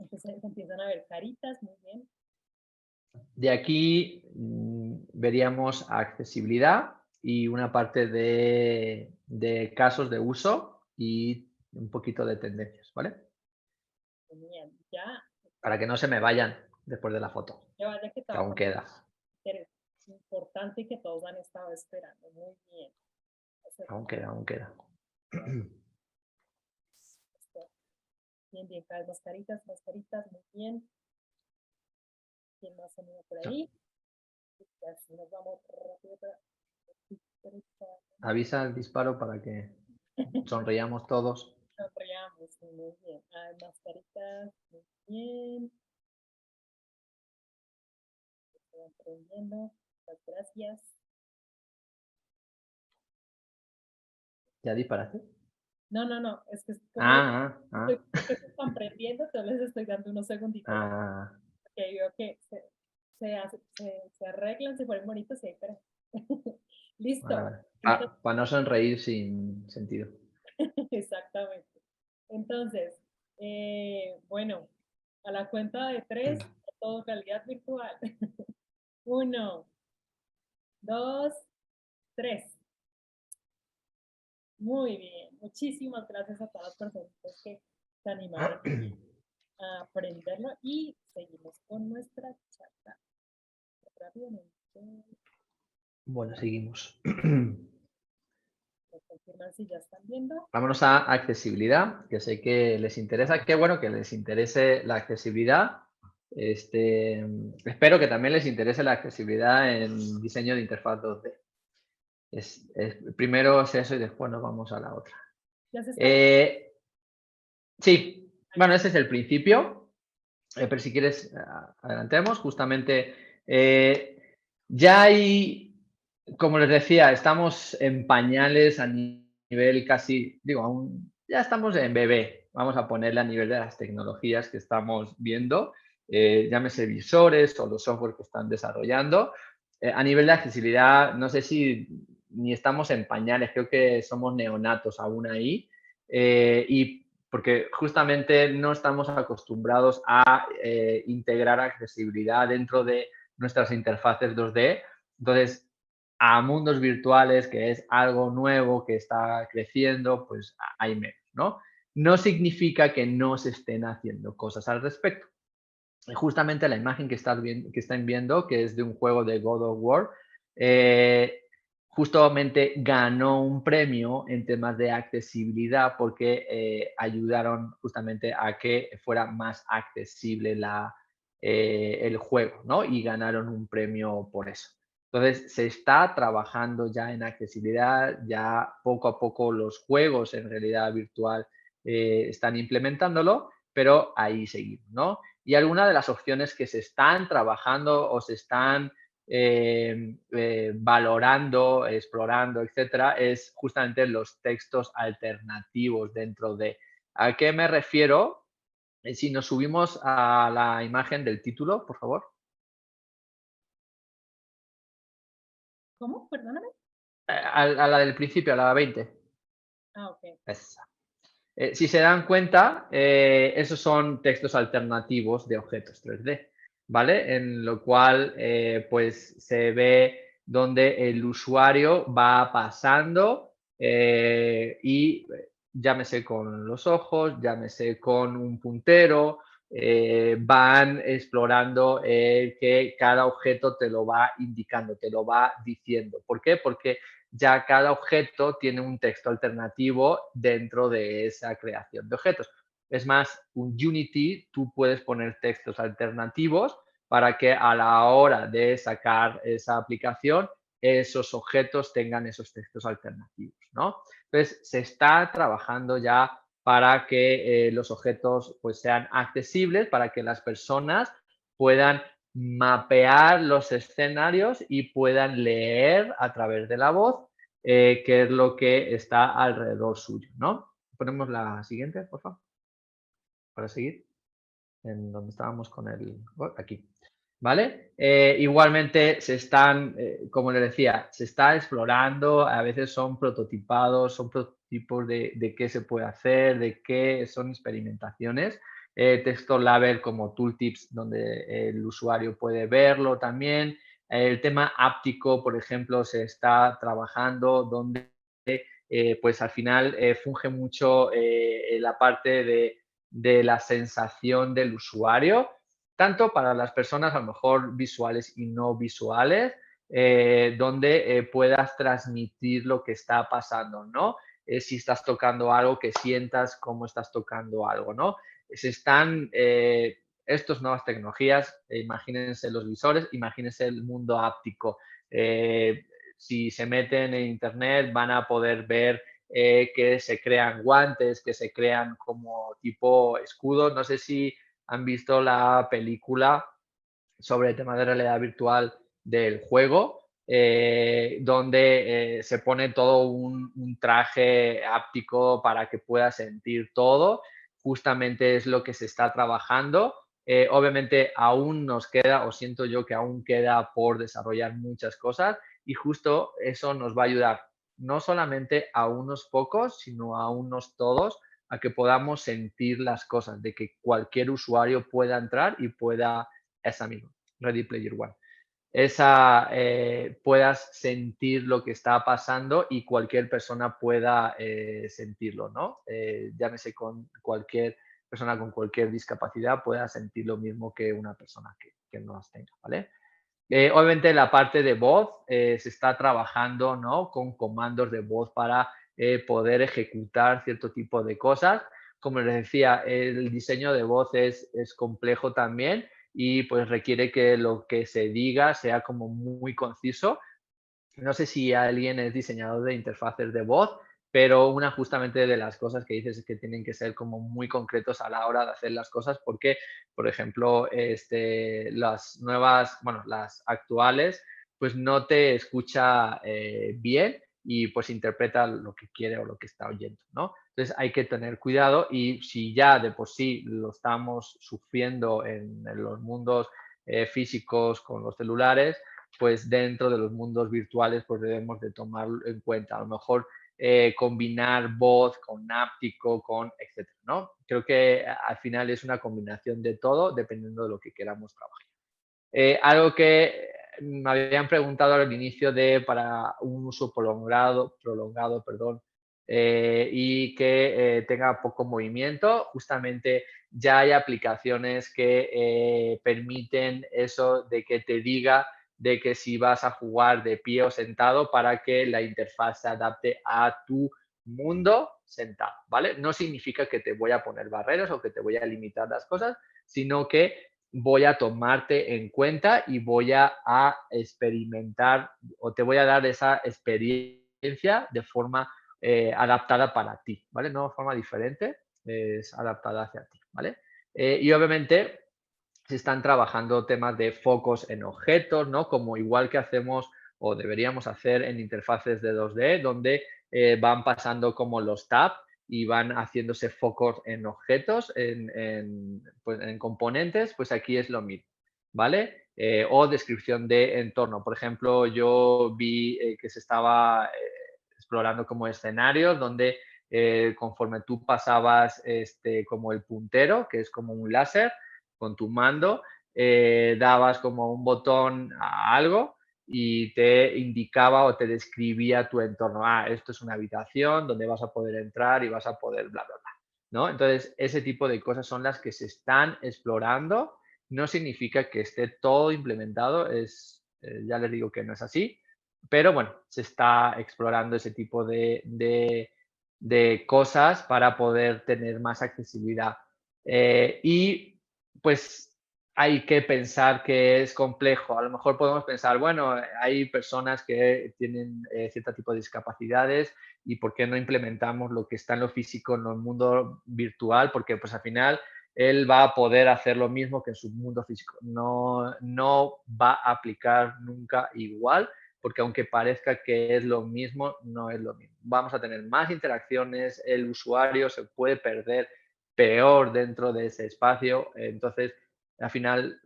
Entonces se empiezan a ver caritas, muy bien. De aquí veríamos accesibilidad y una parte de casos de uso y un poquito de tendencias, ¿vale? Genial. Ya, Para que no se me vayan después de la foto, ya vaya que que todo aún queda. es importante y que todos han estado esperando. Muy bien. Aún queda, aún queda. Bien, bien, cada vez más caritas, muy bien. ¿Quién más se mueve por ahí? Y así nos vamos rápido para... Avisa el disparo para que sonreíamos todos. Sonriamos, sí, muy bien. Ah, más caritas, muy bien. Se van prendiendo. Muchas gracias. ¿Ya disparaste? No, es que como que se están prendiendo, entonces les estoy dando unos segunditos. Que veo que se arreglan, se ponen bonitos, sí, pero... Listo. Para no sonreír sin sentido. Exactamente. Entonces, bueno, a la cuenta de 3, todo realidad virtual. 1, 2, 3. Muy bien. Muchísimas gracias a todas las personas que se animaron a aprenderlo y seguimos con nuestra charla. Rápidamente. Bueno, seguimos. Confirmar si ya están viendo. Vámonos a accesibilidad, que sé que les interesa. Qué bueno que les interese la accesibilidad. Espero que también les interese la accesibilidad en diseño de interfaz 2D. Primero es eso y después nos vamos a la otra. ¿Ya se está? Sí, bueno, ese es el principio. Pero si quieres, adelantemos. Justamente, ya hay, como les decía, estamos en pañales a nivel casi, digo, aún ya estamos en bebé. Vamos a ponerle a nivel de las tecnologías que estamos viendo, llámese visores o los software que están desarrollando. A nivel de accesibilidad, no sé si ni estamos en pañales, creo que somos neonatos aún ahí. Y porque justamente no estamos acostumbrados a integrar accesibilidad dentro de nuestras interfaces 2D. Entonces, a mundos virtuales, que es algo nuevo que está creciendo, pues hay menos, ¿no? No significa que no se estén haciendo cosas al respecto. Justamente la imagen que están viendo, que es de un juego de God of War, justamente ganó un premio en temas de accesibilidad porque ayudaron justamente a que fuera más accesible el juego, ¿no? Y ganaron un premio por eso. Entonces, se está trabajando ya en accesibilidad, ya poco a poco los juegos en realidad virtual están implementándolo, pero ahí seguimos, ¿no? Y algunas de las opciones que se están trabajando o se están valorando, explorando, etcétera, es justamente los textos alternativos dentro de. ¿A qué me refiero? Si nos subimos a la imagen del título, por favor. ¿Cómo? Perdóname. A la del principio, a la 20. Ok. Esa. Si se dan cuenta, esos son textos alternativos de objetos 3D, ¿vale? En lo cual, pues se ve donde el usuario va pasando y llámese con los ojos, llámese con un puntero, van explorando que cada objeto te lo va indicando, te lo va diciendo. ¿Por qué? Porque ya cada objeto tiene un texto alternativo dentro de esa creación de objetos. Es más, un Unity, tú puedes poner textos alternativos para que a la hora de sacar esa aplicación, esos objetos tengan esos textos alternativos, ¿no? Entonces, se está trabajando ya para que los objetos pues, sean accesibles, para que las personas puedan mapear los escenarios y puedan leer a través de la voz qué es lo que está alrededor suyo, ¿no? Ponemos la siguiente, por favor, para seguir en donde estábamos con el... aquí, ¿vale? Igualmente se están, como les decía, se está explorando, a veces son prototipados, son prototipos de qué se puede hacer, de qué son experimentaciones. Texto label como tooltips donde el usuario puede verlo también. El tema áptico, por ejemplo, se está trabajando donde pues al final funge mucho la parte de la sensación del usuario, tanto para las personas a lo mejor visuales y no visuales, donde puedas transmitir lo que está pasando, ¿no? Si estás tocando algo, que sientas cómo estás tocando algo, ¿no? Se están estas nuevas tecnologías, imagínense los visores, imagínense el mundo áptico. Si se meten en internet van a poder ver que se crean guantes, que se crean como tipo escudos. No sé si han visto la película sobre el tema de realidad virtual del juego. donde se pone todo un traje áptico para que pueda sentir todo. Justamente es lo que se está trabajando. Obviamente aún nos queda, o siento yo que aún queda por desarrollar muchas cosas, y justo eso nos va a ayudar no solamente a unos pocos, sino a unos todos, a que podamos sentir las cosas, de que cualquier usuario pueda entrar y pueda, esa misma, Ready Player One, puedas sentir lo que está pasando y cualquier persona pueda sentirlo, ¿no? Llámese con cualquier persona con cualquier discapacidad pueda sentir lo mismo que una persona que no las tenga, ¿vale? Obviamente la parte de voz se está trabajando, ¿no? Con comandos de voz para poder ejecutar cierto tipo de cosas. Como les decía, el diseño de voz es complejo también y pues requiere que lo que se diga sea como muy conciso. No sé si alguien es diseñador de interfaces de voz, pero una justamente de las cosas que dices es que tienen que ser como muy concretos a la hora de hacer las cosas porque, por ejemplo, las nuevas, bueno, las actuales, pues no te escucha bien y pues interpreta lo que quiere o lo que está oyendo, ¿no? Entonces hay que tener cuidado y si ya de por sí lo estamos sufriendo en los mundos físicos con los celulares, pues dentro de los mundos virtuales pues debemos de tomarlo en cuenta. A lo mejor combinar voz con áptico, con etcétera, ¿no? Creo que al final es una combinación de todo dependiendo de lo que queramos trabajar. Algo que me habían preguntado al inicio de para un uso prolongado, perdón, y que tenga poco movimiento, justamente ya hay aplicaciones que permiten eso de que te diga de que si vas a jugar de pie o sentado para que la interfaz se adapte a tu mundo sentado, ¿vale? No significa que te voy a poner barreras o que te voy a limitar las cosas, sino que voy a tomarte en cuenta y voy a experimentar o te voy a dar esa experiencia de forma adaptada para ti, ¿vale? No de forma diferente, es adaptada hacia ti, ¿vale? Y obviamente se están trabajando temas de focos en objetos, ¿no? Como igual que hacemos o deberíamos hacer en interfaces de 2D, donde van pasando como los tabs y van haciéndose focos en objetos, pues, en componentes, pues aquí es lo mismo, ¿vale? O descripción de entorno. Por ejemplo, yo vi que se estaba explorando como escenarios donde conforme tú pasabas como el puntero, que es como un láser, con tu mando, dabas como un botón a algo y te indicaba o te describía tu entorno. Ah, esto es una habitación donde vas a poder entrar y vas a poder bla, bla, bla, ¿no? Entonces, ese tipo de cosas son las que se están explorando. No significa que esté todo implementado, ya les digo que no es así, pero bueno, se está explorando ese tipo de cosas para poder tener más accesibilidad. Y pues hay que pensar que es complejo. A lo mejor podemos pensar, bueno, hay personas que tienen cierto tipo de discapacidades y por qué no implementamos lo que está en lo físico en el mundo virtual, porque pues al final él va a poder hacer lo mismo que en su mundo físico. No, no va a aplicar nunca igual, porque aunque parezca que es lo mismo, no es lo mismo. Vamos a tener más interacciones, el usuario se puede perder peor dentro de ese espacio. Entonces, al final,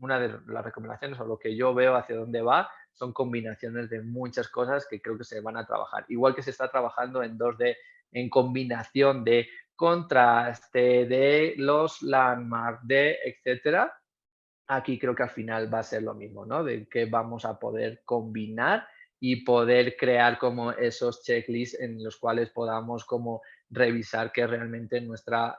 una de las recomendaciones o lo que yo veo hacia dónde va son combinaciones de muchas cosas que creo que se van a trabajar. Igual que se está trabajando en 2D, en combinación de contraste, de los landmarks, de etcétera. Aquí creo que al final va a ser lo mismo, ¿no? De que vamos a poder combinar y poder crear como esos checklists en los cuales podamos como revisar que realmente nuestra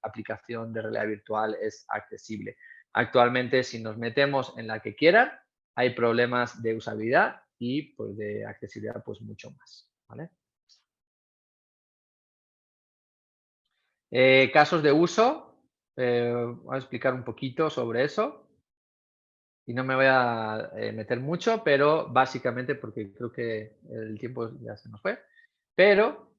aplicación de realidad virtual es accesible. Actualmente, si nos metemos en la que quieran, hay problemas de usabilidad y pues de accesibilidad pues mucho más, ¿vale? Casos de uso. Voy a explicar un poquito sobre eso y no me voy a meter mucho, pero básicamente, porque creo que el tiempo ya se nos fue, pero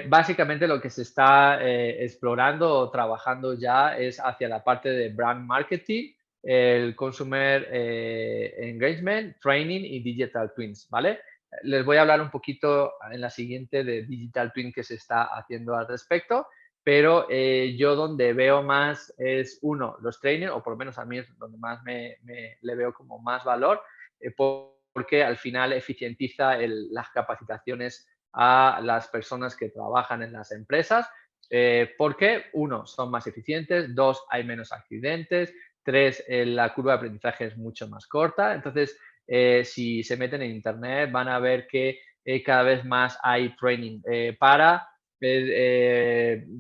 básicamente lo que se está explorando o trabajando ya es hacia la parte de brand marketing, el Consumer Engagement, Training y Digital Twins, ¿vale? Les voy a hablar un poquito en la siguiente de Digital Twin que se está haciendo al respecto, pero yo donde veo más es, uno, los trainers, o por lo menos a mí es donde más le veo como más valor, porque al final eficientiza las capacitaciones a las personas que trabajan en las empresas, porque, uno, son más eficientes, dos, hay menos accidentes, tres, la curva de aprendizaje es mucho más corta. Entonces, si se meten en internet van a ver que cada vez más hay training para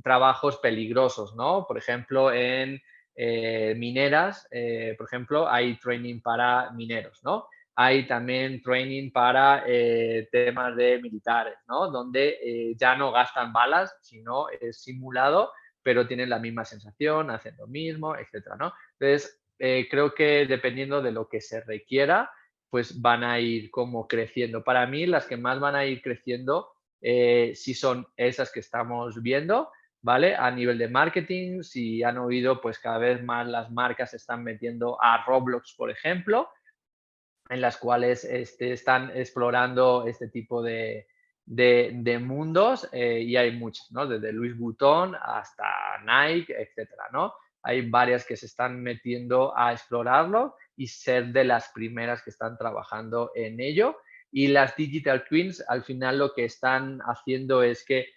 trabajos peligrosos, ¿no? Por ejemplo, en mineras, por ejemplo, hay training para mineros, ¿no? Hay también training para temas de militares, ¿no? Donde ya no gastan balas, sino es simulado, pero tienen la misma sensación, hacen lo mismo, etcétera, ¿no? Entonces, creo que dependiendo de lo que se requiera, pues van a ir como creciendo. Para mí, las que más van a ir creciendo sí son esas que estamos viendo, ¿vale? A nivel de marketing, si han oído, pues cada vez más las marcas se están metiendo a Roblox, por ejemplo, en las cuales están explorando este tipo de mundos y hay muchas, ¿no? Desde Louis Vuitton hasta Nike, etcétera, ¿no? Hay varias que se están metiendo a explorarlo y ser de las primeras que están trabajando en ello. Y las Digital Twins, al final lo que están haciendo es que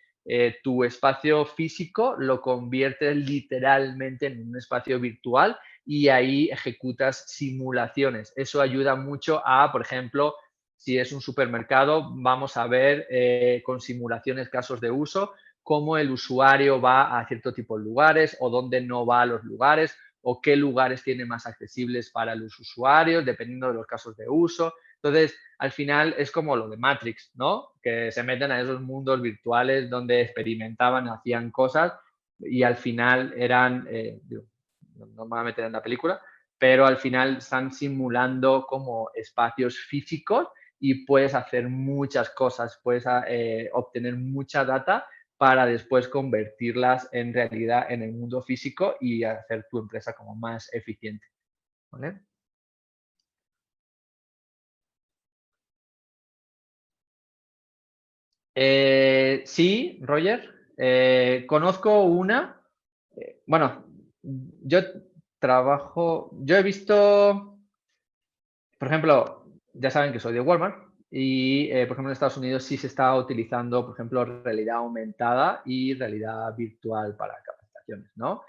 tu espacio físico lo conviertes literalmente en un espacio virtual y ahí ejecutas simulaciones. Eso ayuda mucho a, por ejemplo, si es un supermercado, vamos a ver con simulaciones casos de uso, cómo el usuario va a cierto tipo de lugares o dónde no va a los lugares o qué lugares tiene más accesibles para los usuarios, dependiendo de los casos de uso. Entonces, al final es como lo de Matrix, ¿no? Que se meten a esos mundos virtuales donde experimentaban, hacían cosas y al final eran, no me voy a meter en la película, pero al final están simulando como espacios físicos y puedes hacer muchas cosas, puedes obtener mucha data para después convertirlas en realidad en el mundo físico y hacer tu empresa como más eficiente. ¿Vale? Sí, Roger. Conozco una. Bueno, yo yo he visto, por ejemplo, ya saben que soy de Walmart y, por ejemplo, en Estados Unidos sí se está utilizando, por ejemplo, realidad aumentada y realidad virtual para capacitaciones, ¿no?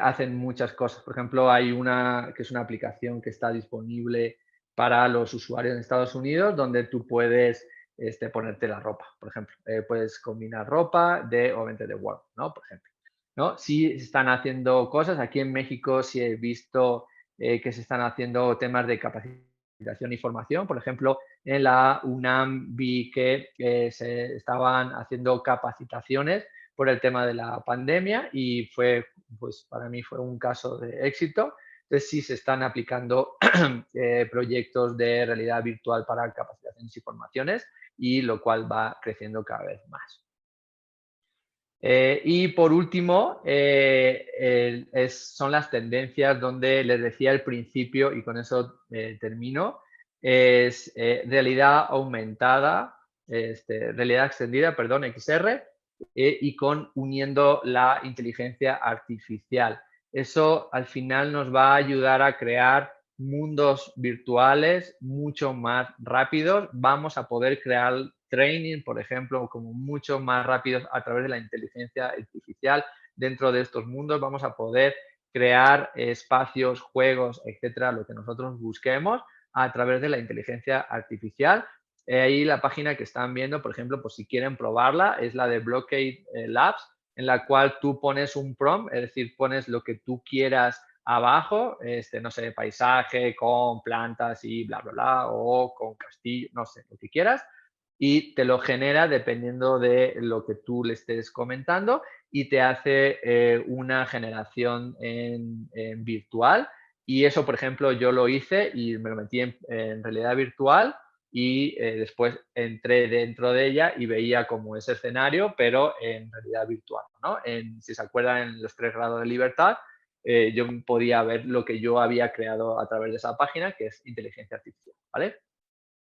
Hacen muchas cosas. Por ejemplo, hay una que es una aplicación que está disponible para los usuarios en Estados Unidos donde tú puedes ponerte la ropa, por ejemplo. Puedes combinar ropa obviamente de Walmart, ¿no? Por ejemplo, ¿no? Sí se están haciendo cosas. Aquí en México sí he visto que se están haciendo temas de capacitación y formación. Por ejemplo, en la UNAM vi que se estaban haciendo capacitaciones por el tema de la pandemia y pues para mí fue un caso de éxito. Entonces sí se están aplicando proyectos de realidad virtual para capacitaciones y formaciones y lo cual va creciendo cada vez más. Y por último, son las tendencias donde les decía al principio, y con eso termino, es realidad aumentada, realidad extendida, perdón, XR, y uniendo la inteligencia artificial. Eso al final nos va a ayudar a crear mundos virtuales mucho más rápidos. Vamos a poder crear training, por ejemplo, como mucho más rápidos a través de la inteligencia artificial. Dentro de estos mundos vamos a poder crear espacios, juegos, etcétera, lo que nosotros busquemos a través de la inteligencia artificial. Ahí la página que están viendo, por ejemplo, pues si quieren probarla, es la de Blockade Labs, en la cual tú pones un prompt, es decir, pones lo que tú quieras abajo, no sé, paisaje con plantas y bla, bla, bla, o con castillo, no sé, lo que quieras, y te lo genera dependiendo de lo que tú le estés comentando y te hace una generación en virtual. Y eso, por ejemplo, yo lo hice y me lo metí en realidad virtual y después entré dentro de ella y veía como ese escenario, pero en realidad virtual, ¿no? Si se acuerdan, en los 3 grados de libertad, yo podía ver lo que yo había creado a través de esa página, que es inteligencia artificial, ¿vale?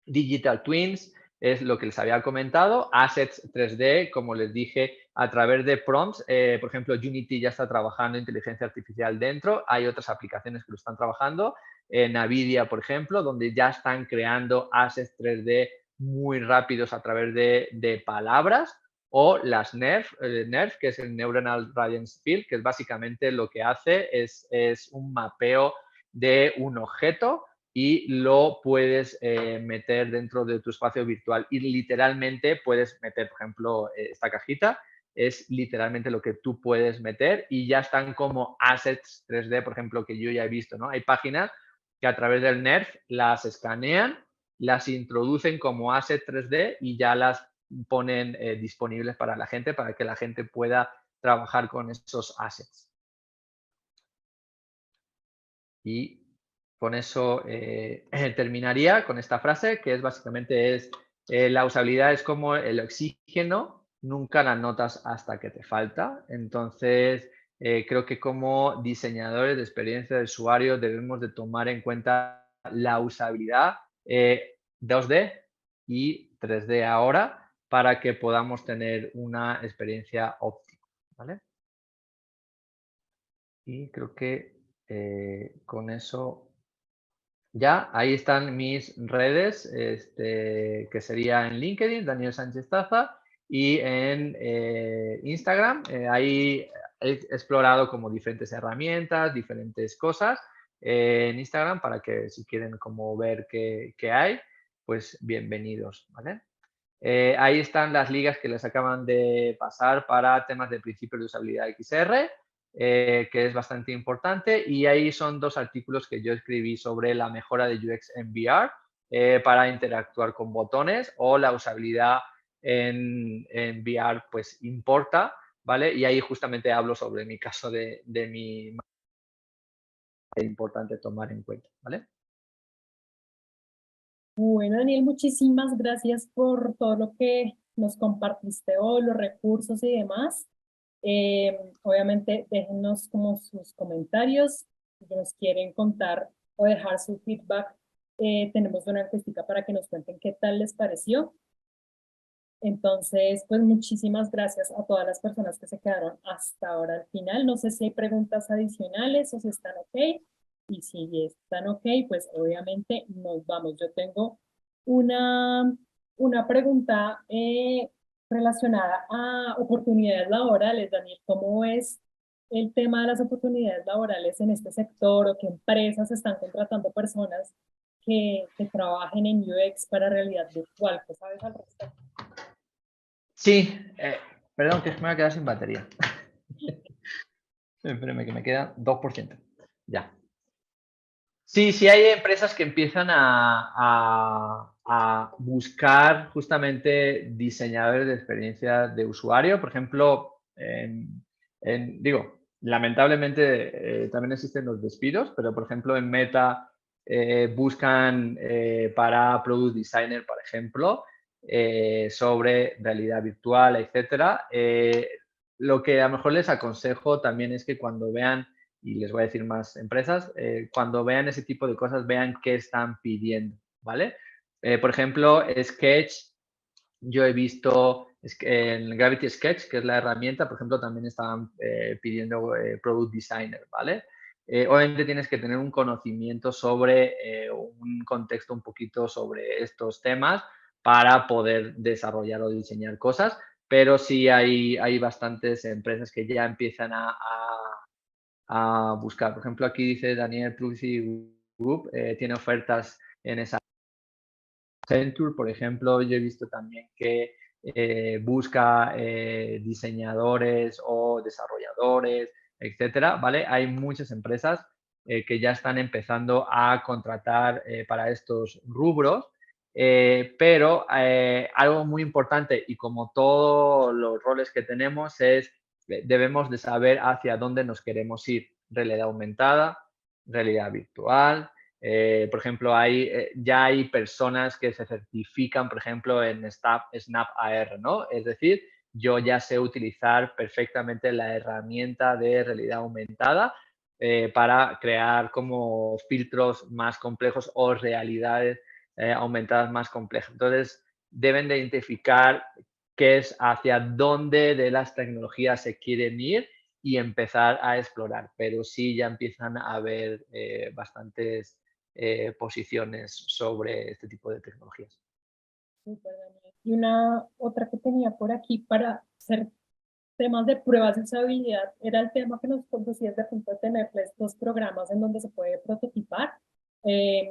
Digital Twins es lo que les había comentado, Assets 3D, como les dije, a través de prompts, por ejemplo, Unity ya está trabajando inteligencia artificial dentro, hay otras aplicaciones que lo están trabajando, Nvidia, por ejemplo, donde ya están creando assets 3D muy rápidos a través de palabras, o las NERF, que es el Neuronal Radiance Field, que es básicamente lo que hace es un mapeo de un objeto y lo puedes meter dentro de tu espacio virtual y literalmente puedes meter, por ejemplo, esta cajita es literalmente lo que tú puedes meter y ya están como assets 3D, por ejemplo, que yo ya he visto, ¿no? Hay páginas que a través del NERF las escanean, las introducen como asset 3D y ya las ponen disponibles para la gente, para que la gente pueda trabajar con esos assets. Y con eso terminaría con esta frase, que es básicamente la usabilidad es como el oxígeno, nunca la notas hasta que te falta. Entonces, creo que como diseñadores de experiencia de usuario debemos de tomar en cuenta la usabilidad 2D y 3D ahora para que podamos tener una experiencia óptima, ¿vale? Y creo que con eso ya, ahí están mis redes, que sería en LinkedIn, Daniel Sánchez Taza, y en Instagram. Ahí he explorado como diferentes herramientas, diferentes cosas en Instagram para que si quieren como ver qué hay, pues bienvenidos, ¿vale? Ahí están las ligas que les acaban de pasar para temas de principios de usabilidad XR, que es bastante importante. Y ahí son 2 artículos que yo escribí sobre la mejora de UX en VR para interactuar con botones o la usabilidad en VR, pues importa, ¿vale? Y ahí justamente hablo sobre mi caso de mi importante tomar en cuenta, ¿vale? Bueno, Daniel, muchísimas gracias por todo lo que nos compartiste hoy, los recursos y demás. Obviamente, déjenos como sus comentarios, si nos quieren contar o dejar su feedback. Tenemos una encuestica para que nos cuenten qué tal les pareció. Entonces, pues muchísimas gracias a todas las personas que se quedaron hasta ahora al final. No sé si hay preguntas adicionales o si están ok. Y si están ok, pues obviamente nos vamos. Yo tengo una pregunta relacionada a oportunidades laborales. Daniel, ¿cómo es el tema de las oportunidades laborales en este sector o qué empresas están contratando personas que trabajen en UX para realidad virtual? ¿Qué sabes al respecto? Sí, perdón, que me voy a quedar sin batería. Espérame, que me queda 2%. Ya. Sí, hay empresas que empiezan a buscar justamente diseñadores de experiencia de usuario. Por ejemplo, digo, lamentablemente también existen los despidos, pero por ejemplo en Meta buscan para Product Designer, por ejemplo, sobre realidad virtual, etcétera. Lo que a lo mejor les aconsejo también es que cuando vean, y les voy a decir más empresas, cuando vean ese tipo de cosas, vean qué están pidiendo, ¿vale? Por ejemplo, Sketch, yo he visto en Gravity Sketch, que es la herramienta, por ejemplo, también estaban pidiendo Product Designer, ¿vale? Obviamente tienes que tener un conocimiento sobre un contexto un poquito sobre estos temas para poder desarrollar o diseñar cosas, pero sí hay bastantes empresas que ya empiezan a buscar. Por ejemplo, aquí dice Daniel Privacy Group, tiene ofertas en esa. Accenture, por ejemplo, yo he visto también que busca diseñadores o desarrolladores, etcétera, ¿vale? Hay muchas empresas que ya están empezando a contratar para estos rubros, pero algo muy importante y como todos los roles que tenemos es debemos de saber hacia dónde nos queremos ir. Realidad aumentada, realidad virtual. Por ejemplo, ya hay personas que se certifican, por ejemplo, en Snap AR, ¿no? Es decir, yo ya sé utilizar perfectamente la herramienta de realidad aumentada para crear como filtros más complejos o realidades aumentadas más complejas. Entonces, deben de identificar qué es hacia dónde de las tecnologías se quieren ir y empezar a explorar. Pero sí ya empiezan a haber bastantes posiciones sobre este tipo de tecnologías. Súper, Daniel. Y una otra que tenía por aquí para hacer temas de pruebas de usabilidad era el tema que nos conducías de punto de tener estos programas en donde se puede prototipar.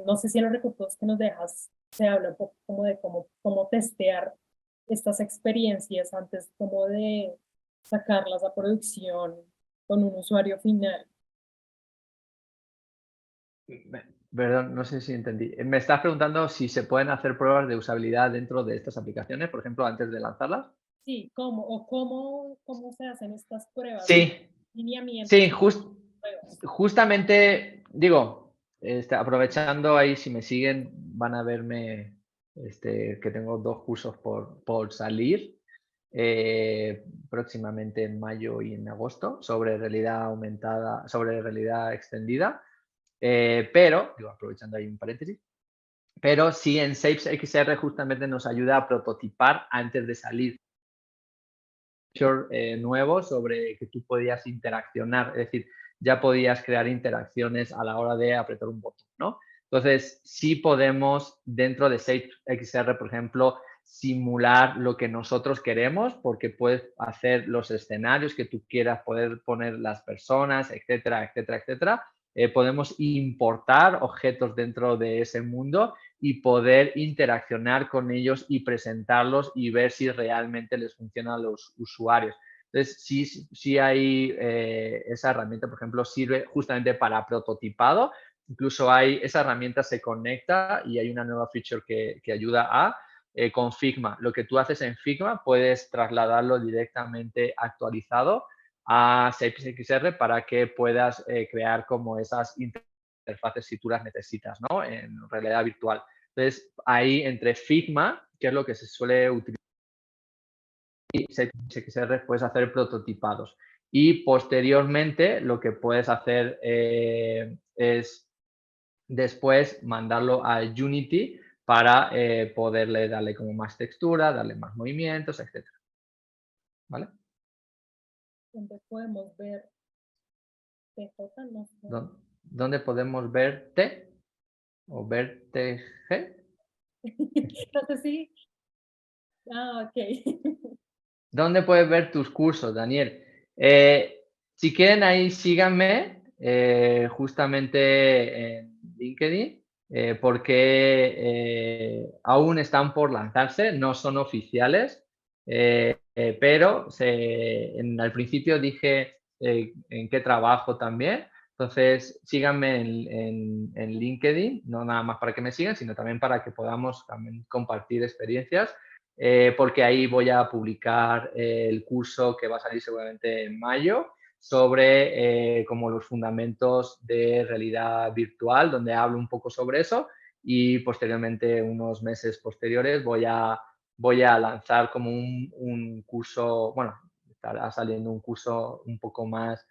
No sé si en los recursos que nos dejas se habla un poco como de cómo testear estas experiencias antes como de sacarlas a producción con un usuario final. Perdón, no sé si entendí. Me estás preguntando si se pueden hacer pruebas de usabilidad dentro de estas aplicaciones, por ejemplo, antes de lanzarlas. Sí, cómo se hacen estas pruebas, Sí, lineamientos, sí, pruebas. justamente, digo, aprovechando ahí, si me siguen, van a verme que tengo 2 cursos por salir próximamente en mayo y en agosto sobre realidad aumentada, sobre realidad extendida. Pero, digo, aprovechando ahí un paréntesis, pero sí en Shapes XR justamente nos ayuda a prototipar antes de salir. Nuevo sobre que tú podías interaccionar, es decir, ya podías crear interacciones a la hora de apretar un botón, ¿no? Entonces, sí podemos dentro de Shapes XR, por ejemplo, simular lo que nosotros queremos, porque puedes hacer los escenarios que tú quieras, poder poner las personas, etcétera, etcétera, etcétera. Podemos importar objetos dentro de ese mundo y poder interaccionar con ellos y presentarlos y ver si realmente les funciona a los usuarios. Entonces, sí hay esa herramienta, por ejemplo, sirve justamente para prototipado. Incluso esa herramienta se conecta y hay una nueva feature que ayuda con Figma. Lo que tú haces en Figma puedes trasladarlo directamente actualizado a Shapes XR para que puedas crear como esas interfaces si tú las necesitas, ¿no? En realidad virtual. Entonces, ahí entre Figma, que es lo que se suele utilizar, y XR, puedes hacer prototipados. Y posteriormente, lo que puedes hacer es después mandarlo a Unity para poderle darle como más textura, darle más movimientos, etc. ¿Vale? Donde podemos ver TJ, no sé. ¿Dónde podemos verte o verte? No sé si. Ok. ¿Dónde puedes ver tus cursos, Daniel? Si quieren ahí síganme justamente en LinkedIn porque aún están por lanzarse, no son oficiales, pero al principio dije en qué trabajo también. Entonces, síganme en LinkedIn, no nada más para que me sigan, sino también para que podamos también compartir experiencias. Porque ahí voy a publicar el curso que va a salir seguramente en mayo sobre como los fundamentos de realidad virtual, donde hablo un poco sobre eso y posteriormente, unos meses posteriores, voy a lanzar como un curso, bueno, estará saliendo un curso un poco más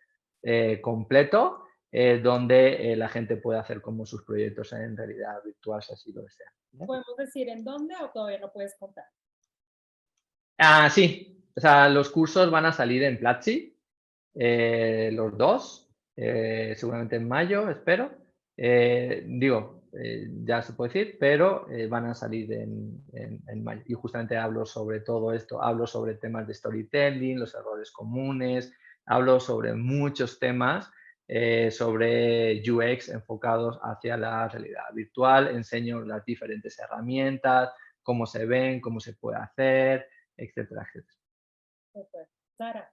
completo donde la gente puede hacer como sus proyectos en realidad virtual, si así lo desea. ¿Podemos decir en dónde o todavía no puedes contar? Sí, o sea, los cursos van a salir en Platzi, los 2, seguramente en mayo, espero. Ya se puede decir, pero van a salir en mayo. Y justamente hablo sobre todo esto, hablo sobre temas de storytelling, los errores comunes, hablo sobre muchos temas sobre UX enfocados hacia la realidad virtual, enseño las diferentes herramientas, cómo se ven, cómo se puede hacer, etcétera, etcétera. Super. Sara.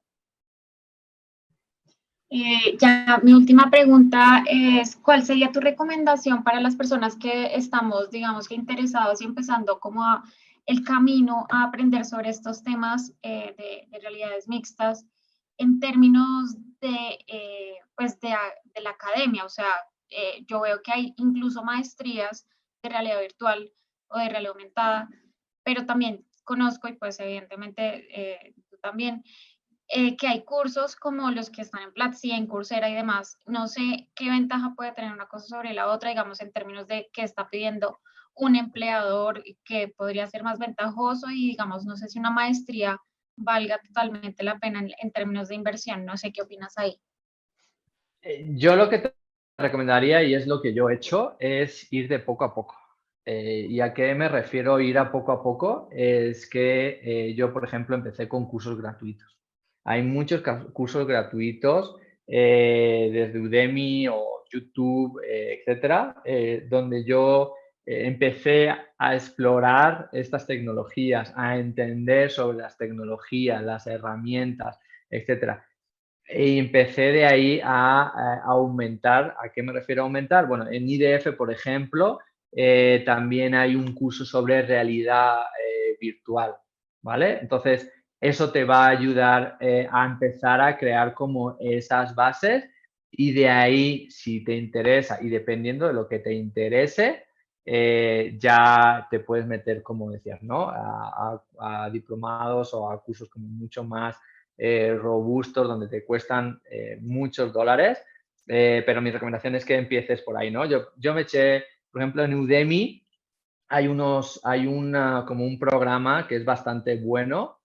Ya mi última pregunta es, ¿cuál sería tu recomendación para las personas que estamos, digamos que interesados y empezando como el camino a aprender sobre estos temas de realidades mixtas en términos pues de la academia? O sea, yo veo que hay incluso maestrías de realidad virtual o de realidad aumentada, pero también conozco y pues evidentemente tú también, que hay cursos como los que están en Platzi, en Coursera y demás. No sé qué ventaja puede tener una cosa sobre la otra, digamos, en términos de qué está pidiendo un empleador que podría ser más ventajoso y, digamos, no sé si una maestría valga totalmente la pena en términos de inversión. No sé qué opinas ahí. Yo lo que te recomendaría, y es lo que yo he hecho, es ir de poco a poco. ¿Y a qué me refiero ir a poco? Es que yo, por ejemplo, empecé con cursos gratuitos. Hay muchos cursos gratuitos desde Udemy o YouTube, etcétera, donde yo empecé a explorar estas tecnologías, a entender sobre las tecnologías, las herramientas, etcétera. Y empecé de ahí a aumentar. ¿A qué me refiero a aumentar? Bueno, en IDF, por ejemplo, también hay un curso sobre realidad virtual, ¿vale? Entonces, eso te va a ayudar a empezar a crear como esas bases y de ahí, si te interesa y dependiendo de lo que te interese, ya te puedes meter, como decías, ¿no? A diplomados o a cursos como mucho más robustos donde te cuestan muchos dólares, pero mi recomendación es que empieces por ahí, ¿no? Yo me eché, por ejemplo, en Udemy hay como un programa que es bastante bueno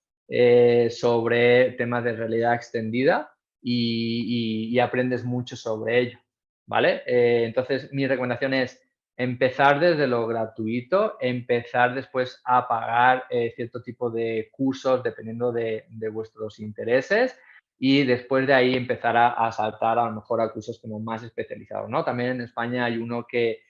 sobre temas de realidad extendida y aprendes mucho sobre ello, ¿vale? Entonces, mi recomendación es empezar desde lo gratuito, empezar después a pagar cierto tipo de cursos dependiendo de vuestros intereses y después de ahí empezar a saltar a lo mejor a cursos como más especializados, ¿no? También en España hay uno que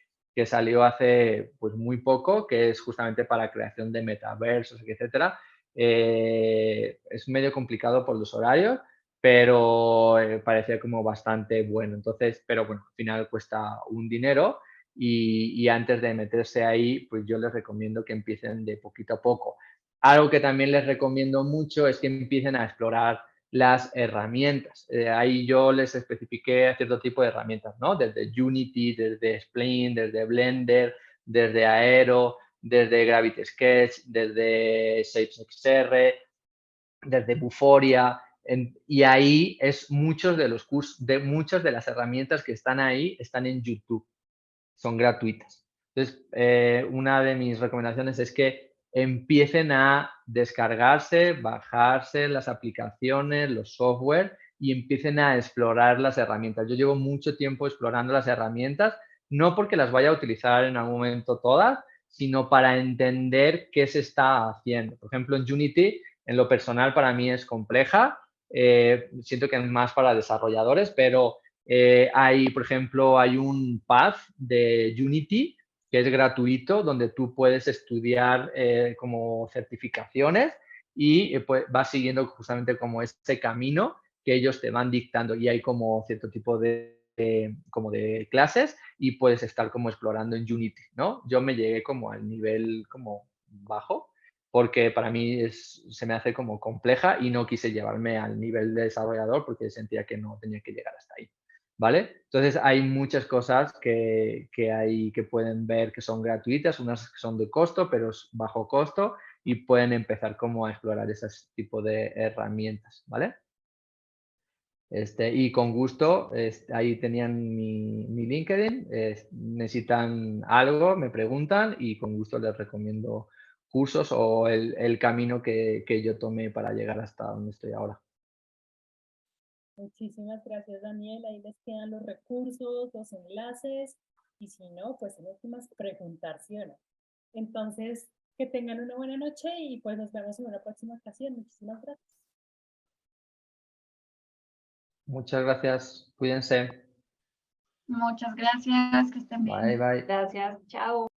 salió hace pues muy poco, que es justamente para creación de metaversos, etcétera. Es medio complicado por los horarios, pero parecía como bastante bueno. Entonces, pero bueno, al final cuesta un dinero y antes de meterse ahí, pues yo les recomiendo que empiecen de poquito a poco. Algo que también les recomiendo mucho es que empiecen a explorar las herramientas. Ahí yo les especifiqué cierto tipo de herramientas, ¿no? Desde Unity, desde Spline, desde Blender, desde Aero, desde Gravity Sketch, desde ShapeXR, desde Vuforia. Y ahí es muchos de los cursos, muchas de las herramientas que están ahí están en YouTube, son gratuitas. Entonces, una de mis recomendaciones es que empiecen a descargarse, bajarse las aplicaciones, los software y empiecen a explorar las herramientas. Yo llevo mucho tiempo explorando las herramientas, no porque las vaya a utilizar en algún momento todas, sino para entender qué se está haciendo. Por ejemplo, en Unity, en lo personal para mí es compleja, siento que es más para desarrolladores, pero hay, por ejemplo, hay un path de Unity que es gratuito, donde tú puedes estudiar como certificaciones y pues, vas siguiendo justamente como ese camino que ellos te van dictando y hay como cierto tipo como de clases y puedes estar como explorando en Unity, ¿no? Yo me llegué como al nivel como bajo porque para mí se me hace como compleja y no quise llevarme al nivel de desarrollador porque sentía que no tenía que llegar hasta ahí. ¿Vale? Entonces hay muchas cosas que pueden ver que son gratuitas, unas que son de costo, pero es bajo costo y pueden empezar como a explorar ese tipo de herramientas, ¿vale? Y con gusto, ahí tenían mi LinkedIn, necesitan algo, me preguntan y con gusto les recomiendo cursos o el camino que yo tomé para llegar hasta donde estoy ahora. Muchísimas gracias, Daniel. Ahí les quedan los recursos, los enlaces y si no, pues en últimas preguntar si o no. Entonces, que tengan una buena noche y pues nos vemos en una próxima ocasión. Muchísimas gracias. Muchas gracias, cuídense. Muchas gracias, que estén bien. Bye, bye. Gracias, chao.